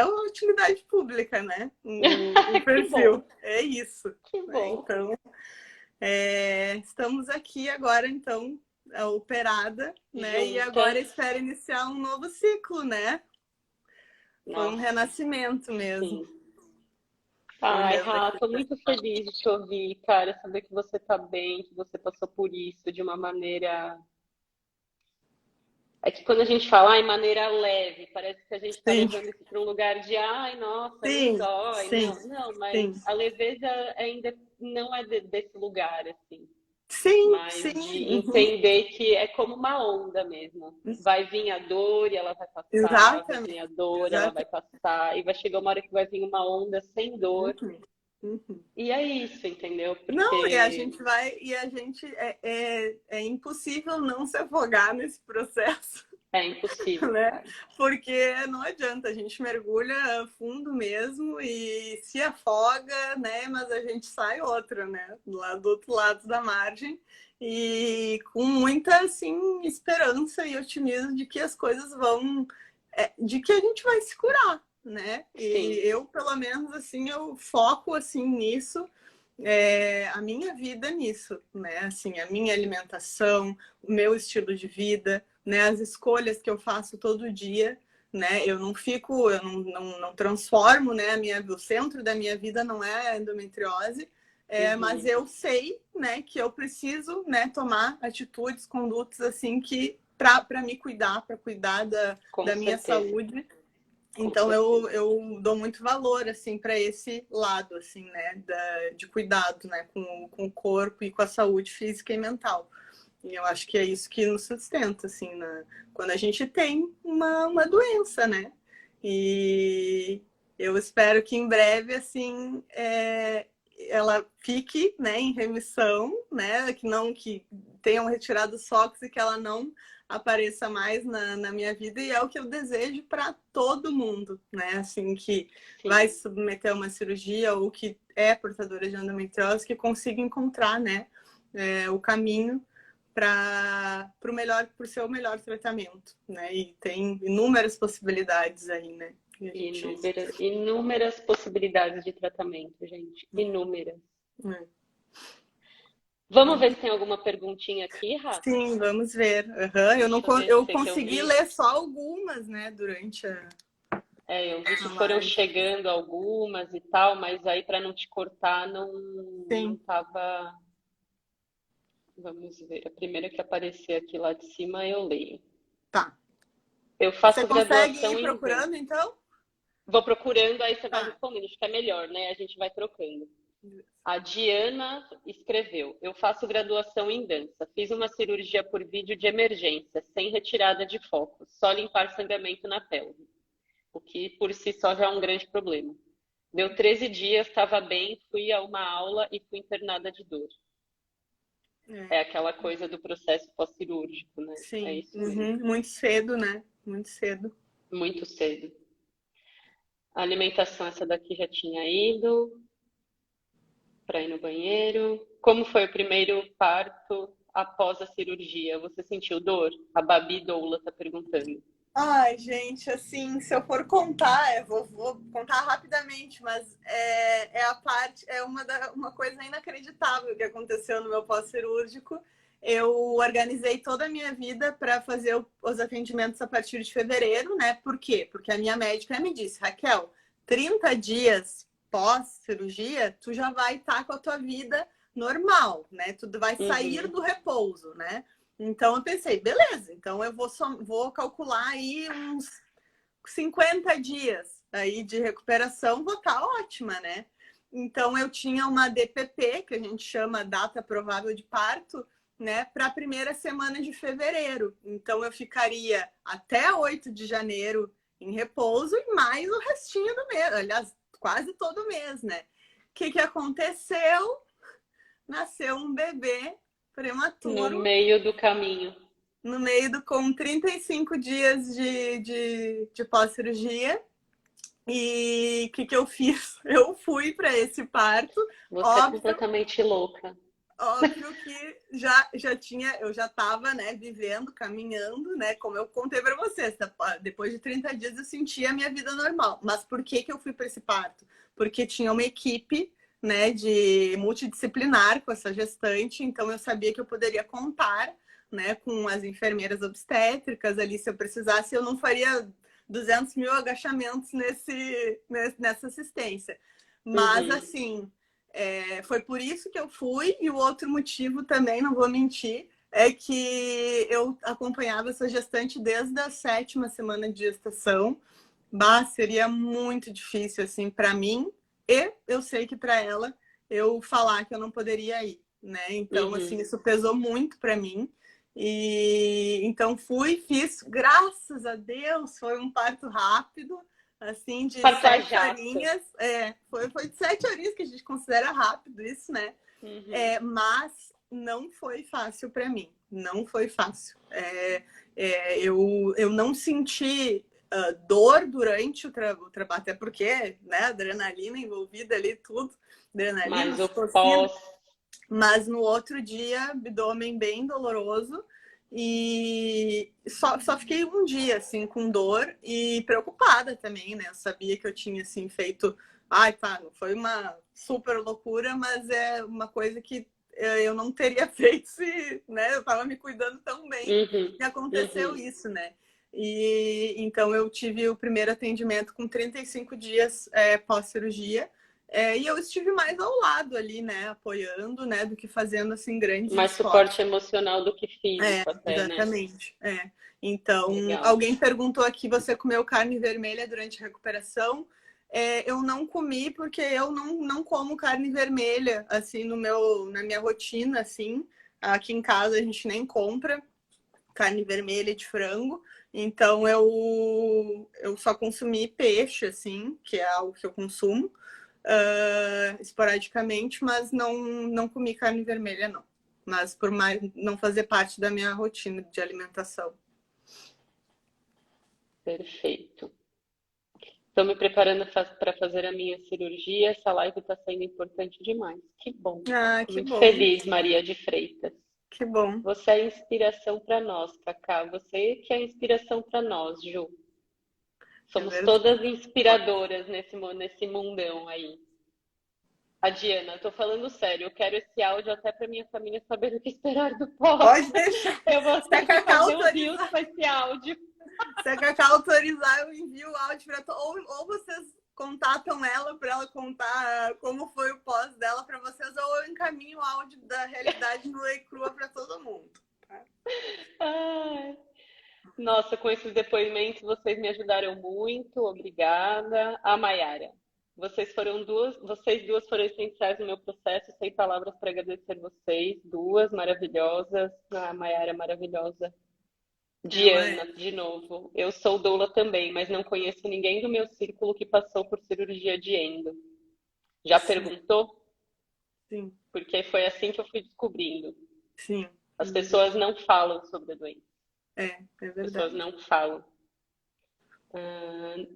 uma utilidade pública, né? O perfil. É isso. Que Né? bom. Então, estamos aqui agora, então, operada, né? Juntas. E agora espero iniciar um novo ciclo, né? Foi um Nossa, renascimento mesmo. sim. Ai, Rá, tô muito feliz de te ouvir, cara, saber que você tá bem, que você passou por isso de uma maneira. É que quando a gente fala, ai, maneira leve, parece que a gente tá Sim, levando isso para um lugar de, ai, nossa, não sim, dói, sim, não, mas sim. a leveza ainda não é desse lugar, assim. Sim, Mas sim. de Uhum. entender que é como uma onda mesmo. Vai vir a dor e ela vai passar, vai vir Exatamente. a dor, ela vai Exatamente. passar, e vai chegar uma hora que vai vir uma onda sem dor. Uhum. Uhum. E é isso, entendeu? Não, e a Porque gente vai, é impossível não se afogar nesse processo, é impossível, né? cara. Porque não adianta, a gente mergulha fundo mesmo e se afoga, né? Mas a gente sai outra, né? Lá do outro lado da margem e com muita, assim, esperança e otimismo de que as coisas vão, de que a gente vai se curar, né? E Sim, eu, pelo menos, assim, eu foco, assim, nisso, a minha vida nisso, né? Assim, a minha alimentação, o meu estilo de vida, né? As escolhas que eu faço todo dia, né? Eu não transformo, né? O centro da minha vida não é a endometriose, mas uhum, eu sei, né? Que eu preciso, né? Tomar atitudes, condutas assim que para me cuidar, para cuidar com da minha certeza, saúde. com Então certeza. eu dou muito valor assim para esse lado assim, né, de cuidado, né, com o corpo e com a saúde física e mental. E eu acho que é isso que nos sustenta assim, quando a gente tem uma doença, né? E eu espero que em breve assim ela fique, né, em remissão, né, que tenham retirado os focos e que ela não apareça mais na minha vida, e é o que eu desejo para todo mundo, né? Assim, que vai Sim, se submeter a uma cirurgia ou que é portadora de endometriose, que consiga encontrar, né, o caminho para o seu melhor tratamento, né? E tem inúmeras possibilidades aí, né? E a gente. inúmeras possibilidades de tratamento, gente. Inúmeras. É. Vamos ver se tem alguma perguntinha aqui, Rá? Sim, vamos ver. Uhum. Deixa eu Eu descer que eu consegui vi. ler só algumas, né, durante Eu vi que a foram live. chegando algumas e tal, mas aí para não te cortar não Sim, tava. Vamos ver. A primeira que aparecer aqui lá de cima eu leio. tá. Eu Você faço consegue graduação ir em dança. procurando, então? Vou procurando, aí você vai Tá. respondendo. Acho que é melhor, né? A gente vai trocando. A Diana escreveu: Eu faço graduação em dança. Fiz uma cirurgia por vídeo de emergência, sem retirada de foco, só limpar sangramento na pelve, o que por si só já é um grande problema. Deu 13 dias, estava bem, fui a uma aula e fui internada de dor. É É, aquela coisa do processo pós-cirúrgico, né? É sim. isso mesmo. Uhum. Muito cedo, né? Muito cedo. Muito cedo. A alimentação, essa daqui já tinha ido para ir no banheiro. Como foi o primeiro parto após a cirurgia? Você sentiu dor? A Babi Doula está perguntando. Ai, gente, assim, se eu for contar, vou contar rapidamente, mas é a parte, é uma coisa inacreditável que aconteceu no meu pós-cirúrgico. Eu organizei toda a minha vida para fazer os atendimentos a partir de fevereiro, né? Por quê? Porque a minha médica me disse, Raquel, 30 dias pós-cirurgia, tu já vai estar com a tua vida normal, né? Tu vai sair Uhum. do repouso, né? Então eu pensei, beleza, então eu vou calcular aí uns 50 dias aí de recuperação, vou estar ótima, né? Então eu tinha uma DPP, que a gente chama data provável de parto, né, para a primeira semana de fevereiro. Então eu ficaria até 8 de janeiro em repouso e mais o restinho do mês, aliás, quase todo mês, né? O que aconteceu? Nasceu um bebê No prematuro meio do caminho. no meio com 35 dias de pós-cirurgia. E o que eu fiz? Eu fui para esse parto. Você é Óbvio, completamente louca. óbvio que já tinha, eu já estava, né, vivendo, caminhando, né, como eu contei para vocês. Depois de 30 dias eu sentia a minha vida normal. Mas por que eu fui para esse parto? Porque tinha uma equipe, né, de multidisciplinar com essa gestante, então eu sabia que eu poderia contar, né, com as enfermeiras obstétricas ali se eu precisasse, eu não faria 200 mil agachamentos nessa assistência. Mas Uhum. assim, foi por isso que eu fui, e o outro motivo também, não vou mentir, é que eu acompanhava essa gestante desde a 7ª semana de gestação. Bah, seria muito difícil, assim, para mim, e eu sei que para ela, eu falar que eu não poderia ir, né? Então, assim, Uhum. isso pesou muito para mim. E então fui, fiz, graças a Deus, foi um parto rápido, assim, de Parto a 7 jato. horinhas. Foi de 7 horinhas, que a gente considera rápido isso, né? Uhum. Mas não foi fácil para mim, não foi fácil. Eu não senti dor durante o trabalho, até porque, né, adrenalina envolvida ali, tudo, adrenalina, Mas o ocitocina, pós. mas no outro dia, abdômen bem doloroso e só fiquei um dia, assim, com dor e preocupada também, né? Eu sabia que eu tinha, assim, feito... Ai, tá, não foi uma super loucura, mas é uma coisa que eu não teria feito se, né? Eu tava me cuidando tão bem Uhum. e aconteceu Uhum. isso, né? E então eu tive o primeiro atendimento com 35 dias pós-cirurgia. E eu estive mais ao lado ali, né, apoiando, né, do que fazendo assim grandes Mais suporte esforços. emocional do que físico, até, né? Exatamente. Então, Legal. alguém perguntou aqui, você comeu carne vermelha durante a recuperação? Eu não comi porque eu não como carne vermelha assim na minha rotina, assim. Aqui em casa a gente nem compra carne vermelha de frango. Então eu só consumi peixe, assim, que é algo que eu consumo esporadicamente, mas não comi carne vermelha, não. Mas por mais não fazer parte da minha rotina de alimentação. Perfeito. Estou me preparando para fazer a minha cirurgia. Essa live está sendo importante demais. Que bom. Ah, Fico que muito bom, feliz, Maria de Freitas. que bom. Você é inspiração para nós, Cacá. Você que é inspiração para nós, Ju. É Somos verdade. todas inspiradoras nesse mundão aí. A Diana, eu tô falando sério, eu quero esse áudio até para minha família saber o que esperar do pós. Pode deixar. Eu vou Se a ter que Cacá fazer um Reels autorizar, com esse áudio. se a Cacá autorizar, eu envio o áudio para ou vocês contatam ela para ela contar como foi o pós dela para vocês, ou eu encaminho o áudio da realidade nua e crua para todo mundo. Tá? Ai, nossa, com esses depoimentos vocês me ajudaram muito, obrigada. A Maiara, vocês duas foram essenciais no meu processo, sem palavras para agradecer vocês, duas maravilhosas. A Maiara maravilhosa. Ela é. Diana, de novo. Eu sou doula também, mas não conheço ninguém do meu círculo que passou por cirurgia de endo. Já Sim, perguntou? sim, Porque foi assim que eu fui descobrindo. sim. As pessoas não falam sobre a doença. É As pessoas verdade. não falam.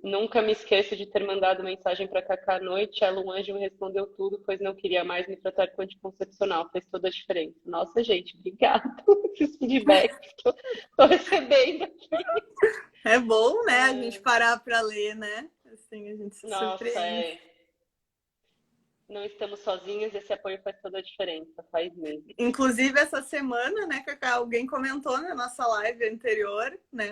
Nunca me esqueço de ter mandado mensagem para Cacá à noite. Ela, um anjo, me respondeu tudo, pois não queria mais me tratar com anticoncepcional. Fez toda a diferença. Nossa, gente, obrigada por esses feedbacks que eu tô recebendo aqui. É bom, né, a gente Ah, parar para ler, né? Assim, a gente se nossa, surpreende. não estamos sozinhos, esse apoio faz toda a diferença, faz mesmo. Inclusive, essa semana, né, Cacá, alguém comentou na nossa live anterior, né,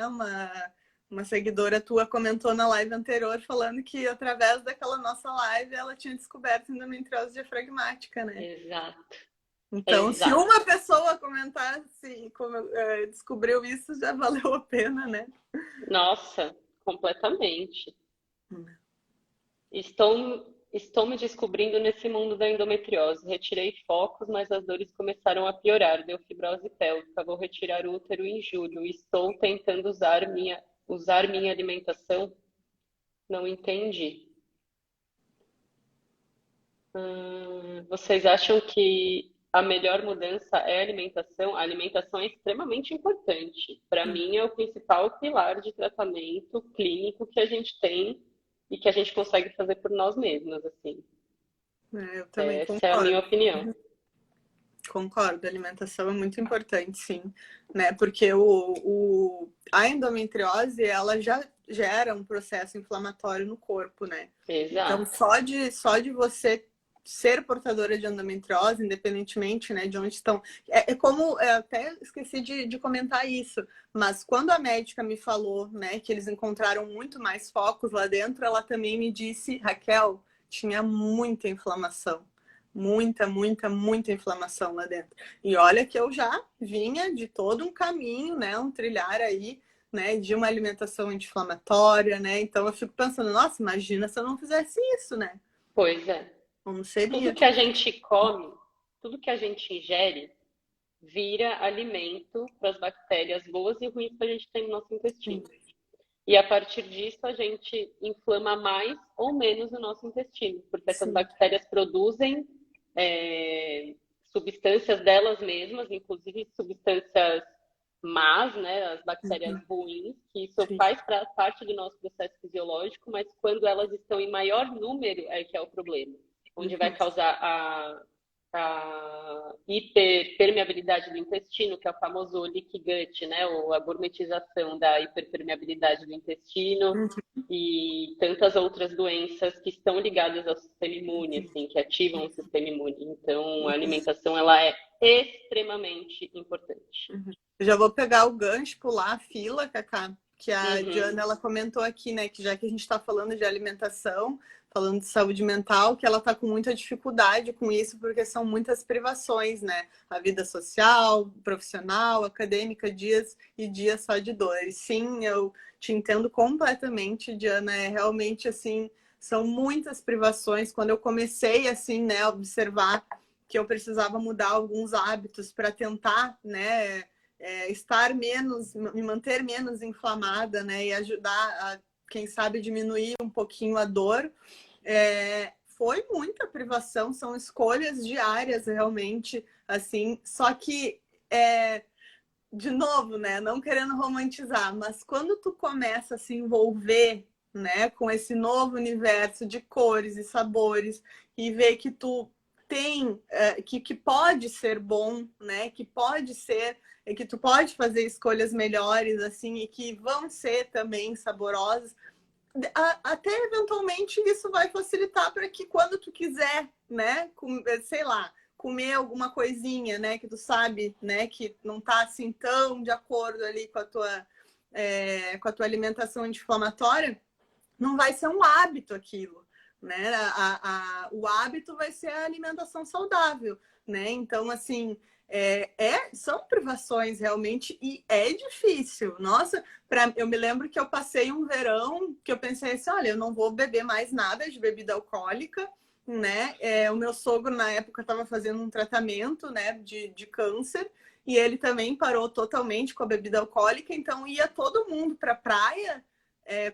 uma seguidora tua comentou na live anterior falando que através daquela nossa live ela tinha descoberto endometriose diafragmática, né? Exato, Então, se exato. uma pessoa comentasse, descobriu isso, já valeu a pena, né? Nossa, completamente. Estou me descobrindo nesse mundo da endometriose. Retirei focos, mas as dores começaram a piorar. Deu fibrose pélvica. Vou retirar o útero em julho. Estou tentando usar minha alimentação. Não entendi. Vocês acham que a melhor mudança é a alimentação? A alimentação é extremamente importante. Para mim, é o principal pilar de tratamento clínico que a gente tem e que a gente consegue fazer por nós mesmas, assim. Eu também Essa é a minha concordo. opinião. Concordo, a alimentação é muito importante, sim, né? Porque a endometriose, ela já gera um processo inflamatório no corpo, né? Então, Exato. só de você ser portadora de endometriose, independentemente, né, de onde estão. É como, eu até esqueci de comentar isso, mas quando a médica me falou, né, que eles encontraram muito mais focos lá dentro, ela também me disse, Raquel, tinha muita inflamação. Muita inflamação lá dentro. E olha que eu já vinha de todo um caminho, né? Um trilhar aí, né? De uma alimentação anti-inflamatória, né? Então eu fico pensando, nossa, imagina se eu não fizesse isso, né? Pois é. Como Tudo seria? que a gente come, tudo que a gente ingere, vira alimento para as bactérias boas e ruins que a gente tem no nosso intestino. E a partir disso a gente inflama mais ou menos o nosso intestino, porque essas Sim, bactérias produzem substâncias delas mesmas, inclusive substâncias más, né, as bactérias ruins, que isso sim. faz parte do nosso processo fisiológico, mas quando elas estão em maior número é que é o problema, onde vai causar a hiperpermeabilidade do intestino, que é o famoso leaky gut, né, ou a gourmetização da hiperpermeabilidade do intestino, e tantas outras doenças que estão ligadas ao sistema imune, assim, que ativam o sistema imune. Então, a alimentação ela é extremamente importante. Já vou pegar o gancho, pular a fila, Cacá, que a Uhum. Diana ela comentou aqui, né, que já que a gente está falando de alimentação, falando de saúde mental, que ela está com muita dificuldade com isso, porque são muitas privações, né? A vida social, profissional, acadêmica, dias e dias só de dores. Sim, eu te entendo completamente, Diana, é realmente assim, são muitas privações. Quando eu comecei, assim, né, a observar que eu precisava mudar alguns hábitos para tentar, né, estar menos, me manter menos inflamada, né, e ajudar a, quem sabe, diminuir um pouquinho a dor. Foi muita privação, são escolhas diárias realmente, assim, só que de novo, né, não querendo romantizar, mas quando tu começa a se envolver, né, com esse novo universo de cores e sabores e ver que tu tem, que pode ser bom, né, que pode ser, que tu pode fazer escolhas melhores, assim, e que vão ser também saborosas, até eventualmente isso vai facilitar para que quando tu quiser, né, sei lá, comer alguma coisinha, né, que tu sabe, né, que não tá assim tão de acordo ali com a tua alimentação anti-inflamatória, não vai ser um hábito aquilo, né? O hábito vai ser a alimentação saudável, né? Então, assim, são privações realmente e é difícil. Nossa, eu me lembro que eu passei um verão que eu pensei assim, olha, eu não vou beber mais nada de bebida alcoólica, né? O meu sogro, na época, estava fazendo um tratamento, né, de câncer, e ele também parou totalmente com a bebida alcoólica, então ia todo mundo para a praia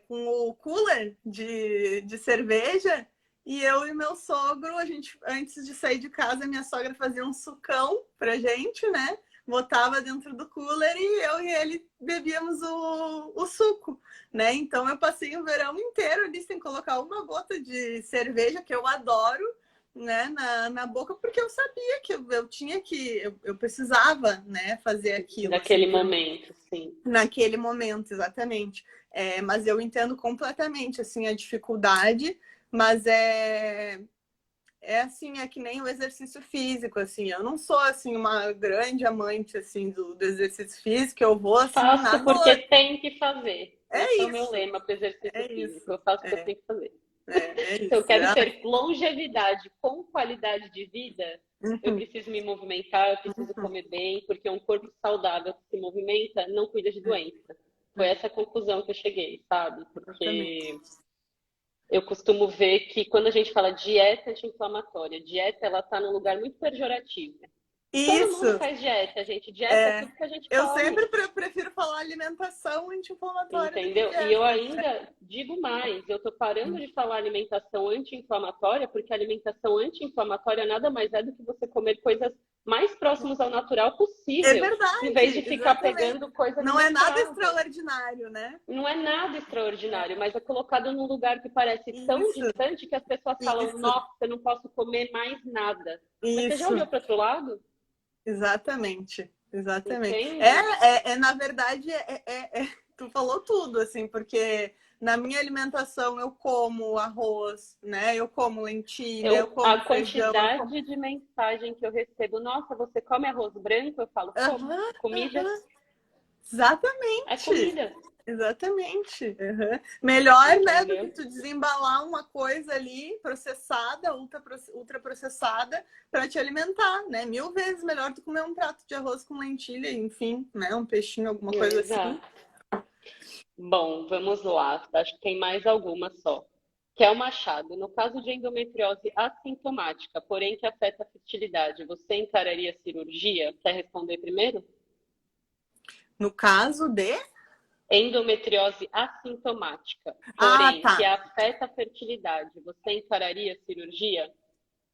com o cooler de cerveja, e eu e meu sogro, a gente, antes de sair de casa, minha sogra fazia um sucão pra gente, né? Botava dentro do cooler e eu e ele bebíamos o suco, né? Então eu passei o verão inteiro ali sem colocar uma gota de cerveja, que eu adoro, né, na boca, porque eu sabia que eu tinha que, eu precisava, né, fazer aquilo. Naquele assim, momento, sim. Naquele momento, exatamente. Mas eu entendo completamente, assim, a dificuldade, mas assim, é que nem o exercício físico, assim, eu não sou, assim, uma grande amante, assim, do exercício físico, eu vou, assim, na Faço porque dor. tem que fazer. Esse é o meu Isso, lema para o exercício é físico. isso, Eu faço porque eu tenho que fazer. Se eu isso. quero ter longevidade com qualidade de vida, eu Uhum, preciso me movimentar, eu preciso uhum, comer bem, porque um corpo saudável que se movimenta não cuida de doença. Foi essa conclusão que eu cheguei, sabe? exatamente. Porque eu costumo ver que quando a gente fala dieta anti-inflamatória, dieta ela está num lugar muito pejorativo. Todo mundo Isso, faz dieta, gente. Dieta é é. tudo que a gente Eu come. sempre prefiro falar alimentação anti-inflamatória do que Entendeu? E eu dieta. ainda digo mais, eu estou parando de falar alimentação anti-inflamatória, porque a alimentação anti-inflamatória nada mais é do que você comer coisas mais próximas ao natural É possível, em vez de verdade, ficar exatamente. pegando coisa no Não é nada mercado. extraordinário, né? Não é nada extraordinário, mas é colocado num lugar que parece tão Isso, distante que as pessoas falam, isso, nossa, eu não posso comer mais nada. Mas você já isso. olhou para outro lado? Exatamente, exatamente. Entende? Na verdade, tu falou tudo, assim, porque na minha alimentação eu como arroz, né? Eu como lentilha, eu A como feijão, eu como... quantidade de mensagem que eu recebo, nossa, você come arroz branco? Eu falo, como? Aham, Comida aham. é Exatamente, comida, exatamente. Aham. Melhor, né, do que entendeu? tu desembalar uma coisa ali processada, ultra processada, para te alimentar, né? 1000 vezes melhor tu comer um prato de arroz com lentilha, enfim, né? Um peixinho, alguma coisa assim. Exato. Bom, vamos lá. Acho que tem mais alguma só. Que Machado. No caso de endometriose assintomática, porém que afeta a fertilidade, você encararia a cirurgia? Quer responder primeiro? No caso de. Endometriose assintomática, Ah, porém que tá. afeta a fertilidade, você encararia a cirurgia?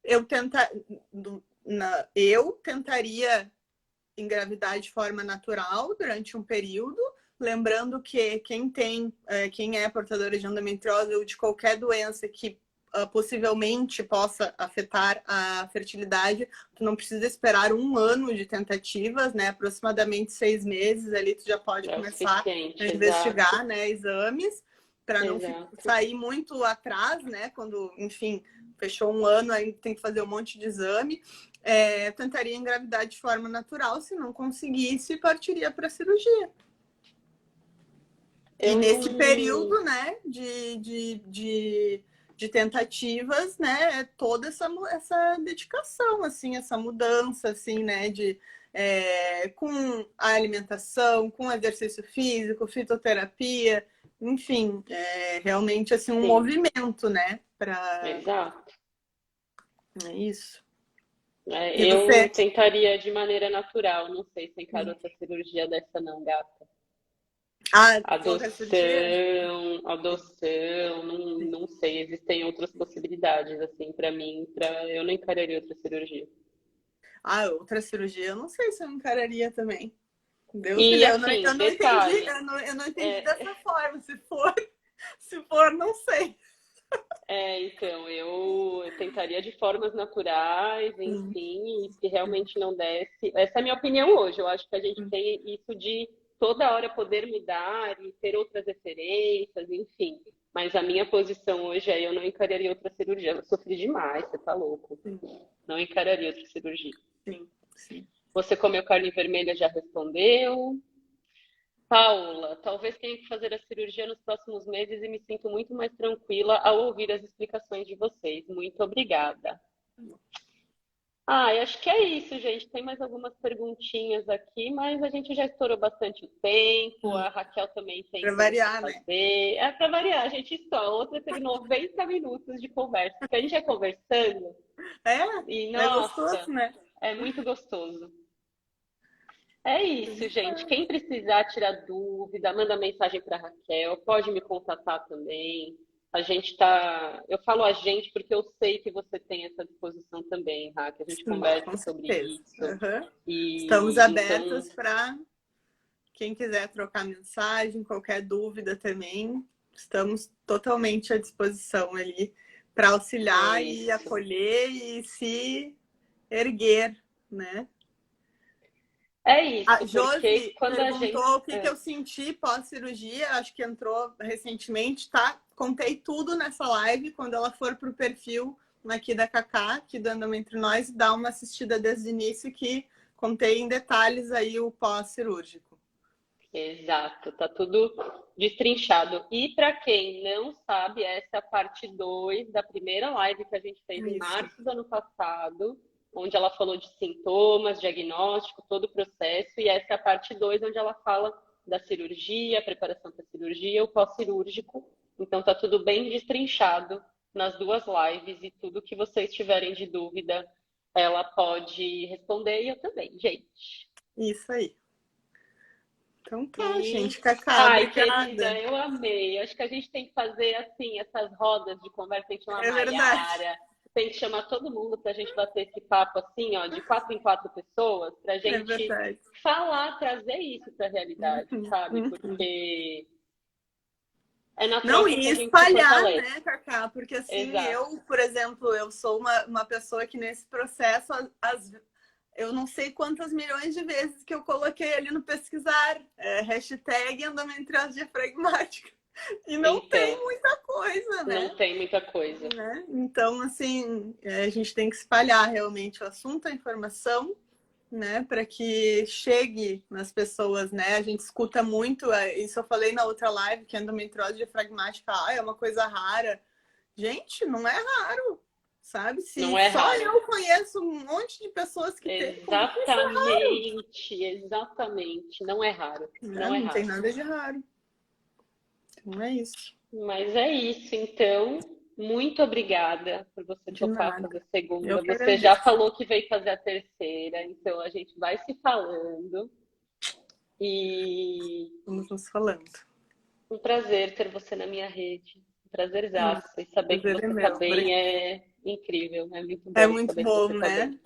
Eu, tenta... eu tentaria engravidar de forma natural durante um período. Lembrando que quem é portadora de endometriose ou de qualquer doença que possivelmente possa afetar a fertilidade, tu não precisa esperar um ano de tentativas, né? Aproximadamente 6 meses ali tu já pode É o começar a suficiente, exato, investigar, né? Exames para não exato. sair muito atrás, né? Quando, enfim, fechou um ano, aí tem que fazer um monte de exame. Tentaria engravidar de forma natural, se não conseguisse, partiria para cirurgia. E Eu nesse não. período, né, de tentativas, né, é toda essa dedicação, assim, essa mudança, assim, né, com a alimentação, com o exercício físico, fitoterapia, enfim, realmente, assim, um Sim, movimento, né, para... exato. É isso. É, E eu você? tentaria de maneira natural, não sei se encara outra cirurgia dessa não, gata. Ah, outra cirurgia? Adoção, não sei, existem outras possibilidades, assim, para mim, eu não encararia outra cirurgia. Ah, outra cirurgia, eu não sei se eu encararia também. Deus me E livre, assim, eu não entendi, detalhe, eu não entendi é, dessa forma. Se for, não sei. então, eu tentaria de formas naturais, Sim, enfim, e se realmente não desse. Essa é a minha opinião hoje. Eu acho que a gente tem isso de toda hora poder mudar e ter outras referências, enfim. Mas a minha posição hoje é eu não encararia outra cirurgia. Eu sofri demais, você tá louco. sim, Não encararia outra cirurgia. sim, sim. Você comeu carne vermelha, já respondeu. Paula, talvez tenha que fazer a cirurgia nos próximos meses e me sinto muito mais tranquila ao ouvir as explicações de vocês. Muito obrigada. Eu acho que é isso, gente. Tem mais algumas perguntinhas aqui, mas a gente já estourou bastante o tempo. A Raquel também tem Para coisa para variar, né? fazer. É para variar, a gente estoura. A outra teve 90 minutos de conversa, porque a gente ia conversando e, É gostoso, nossa, né? é muito gostoso. É isso, gente. Quem precisar tirar dúvida, manda mensagem para Raquel, pode me contatar também. A gente tá. Eu falo a gente porque eu sei que você tem essa disposição também, Ra, que a gente Sim, conversa com sobre certeza. isso. Uhum. Estamos E então, abertas para quem quiser trocar mensagem, qualquer dúvida também. Estamos totalmente à disposição ali para auxiliar é e isso. acolher e se erguer, né? É A isso, porque Josi quando a gente. perguntou o que eu senti pós-cirurgia, acho que entrou recentemente, tá? Contei tudo nessa live, quando ela for pro perfil aqui da Cacá, aqui do Andando Entre Nós, dá uma assistida desde o início que contei em detalhes aí o pós-cirúrgico. Exato, tá tudo destrinchado. E para quem não sabe, essa é a parte 2 da primeira live que a gente fez em Isso. março do ano passado, onde ela falou de sintomas, diagnóstico, todo o processo, e essa é a parte 2 onde ela fala da cirurgia, a preparação para a cirurgia, o pós-cirúrgico. Então tá tudo bem destrinchado nas duas lives e tudo que vocês tiverem de dúvida, ela pode responder e eu também, gente. Isso aí. Então tá, E, gente. Cacá, ai, querida, obrigada. eu amei. Acho que a gente tem que fazer assim, essas rodas de conversa, tem que chamar a É verdade. Maiara, tem que chamar todo mundo para a gente bater esse papo assim, ó, de 4 em 4 pessoas, para a É gente verdade. falar, trazer isso para a realidade, Uhum, sabe? uhum. Porque é na Não, troca e que a gente se espalhar, fortalece. né, Cacá? Porque assim, Exato. eu, por exemplo, eu sou uma pessoa que nesse processo, eu não sei quantas milhões de vezes que eu coloquei ali no pesquisar, hashtag endometriose diafragmática. E não tem Então, muita coisa, não né? tem muita coisa. Então, assim, a gente tem que espalhar realmente o assunto, a informação, né, para que chegue nas pessoas, né? A gente escuta muito, isso eu falei na outra live, que a endometriose diafragmática é uma coisa rara. Gente, não é raro, sabe? Não Se é só raro. eu conheço um monte de pessoas que têm, como que isso é raro? Exatamente, exatamente. Não é raro. Né? Não é Não tem raro. nada de raro. Não é isso. Mas é isso, então. Muito obrigada por você De topar nada. fazer a Eu segunda. que Você já agradeço. falou que veio fazer a terceira, então a gente vai se falando. E Vamos nos falando. um prazer ter você na minha rede. Um prazerzaço. E saber que Prazer é você está meu. bem é incrível. É muito É bom muito saber que bom, você está né?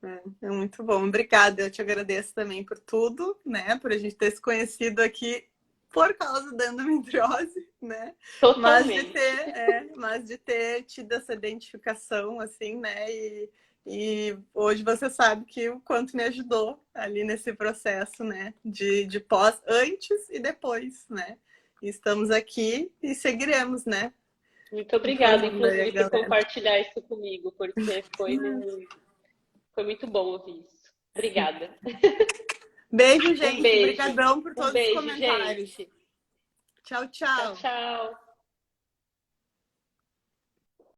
bem. É muito bom. Obrigada. Eu te agradeço também por tudo, né? Por a gente ter se conhecido aqui por causa da endometriose, né? Totalmente. Mas de ter tido essa identificação, assim, né? E hoje você sabe que o quanto me ajudou ali nesse processo, né? De pós, antes e depois, né? E estamos aqui e seguiremos, né? Muito obrigada, Informando aí a inclusive, por galera. compartilhar isso comigo, porque foi muito bom ouvir isso. Obrigada. Beijo, Um gente. beijo. Obrigadão por Um todos os beijo, comentários. gente. Tchau, Tchau, tchau. tchau.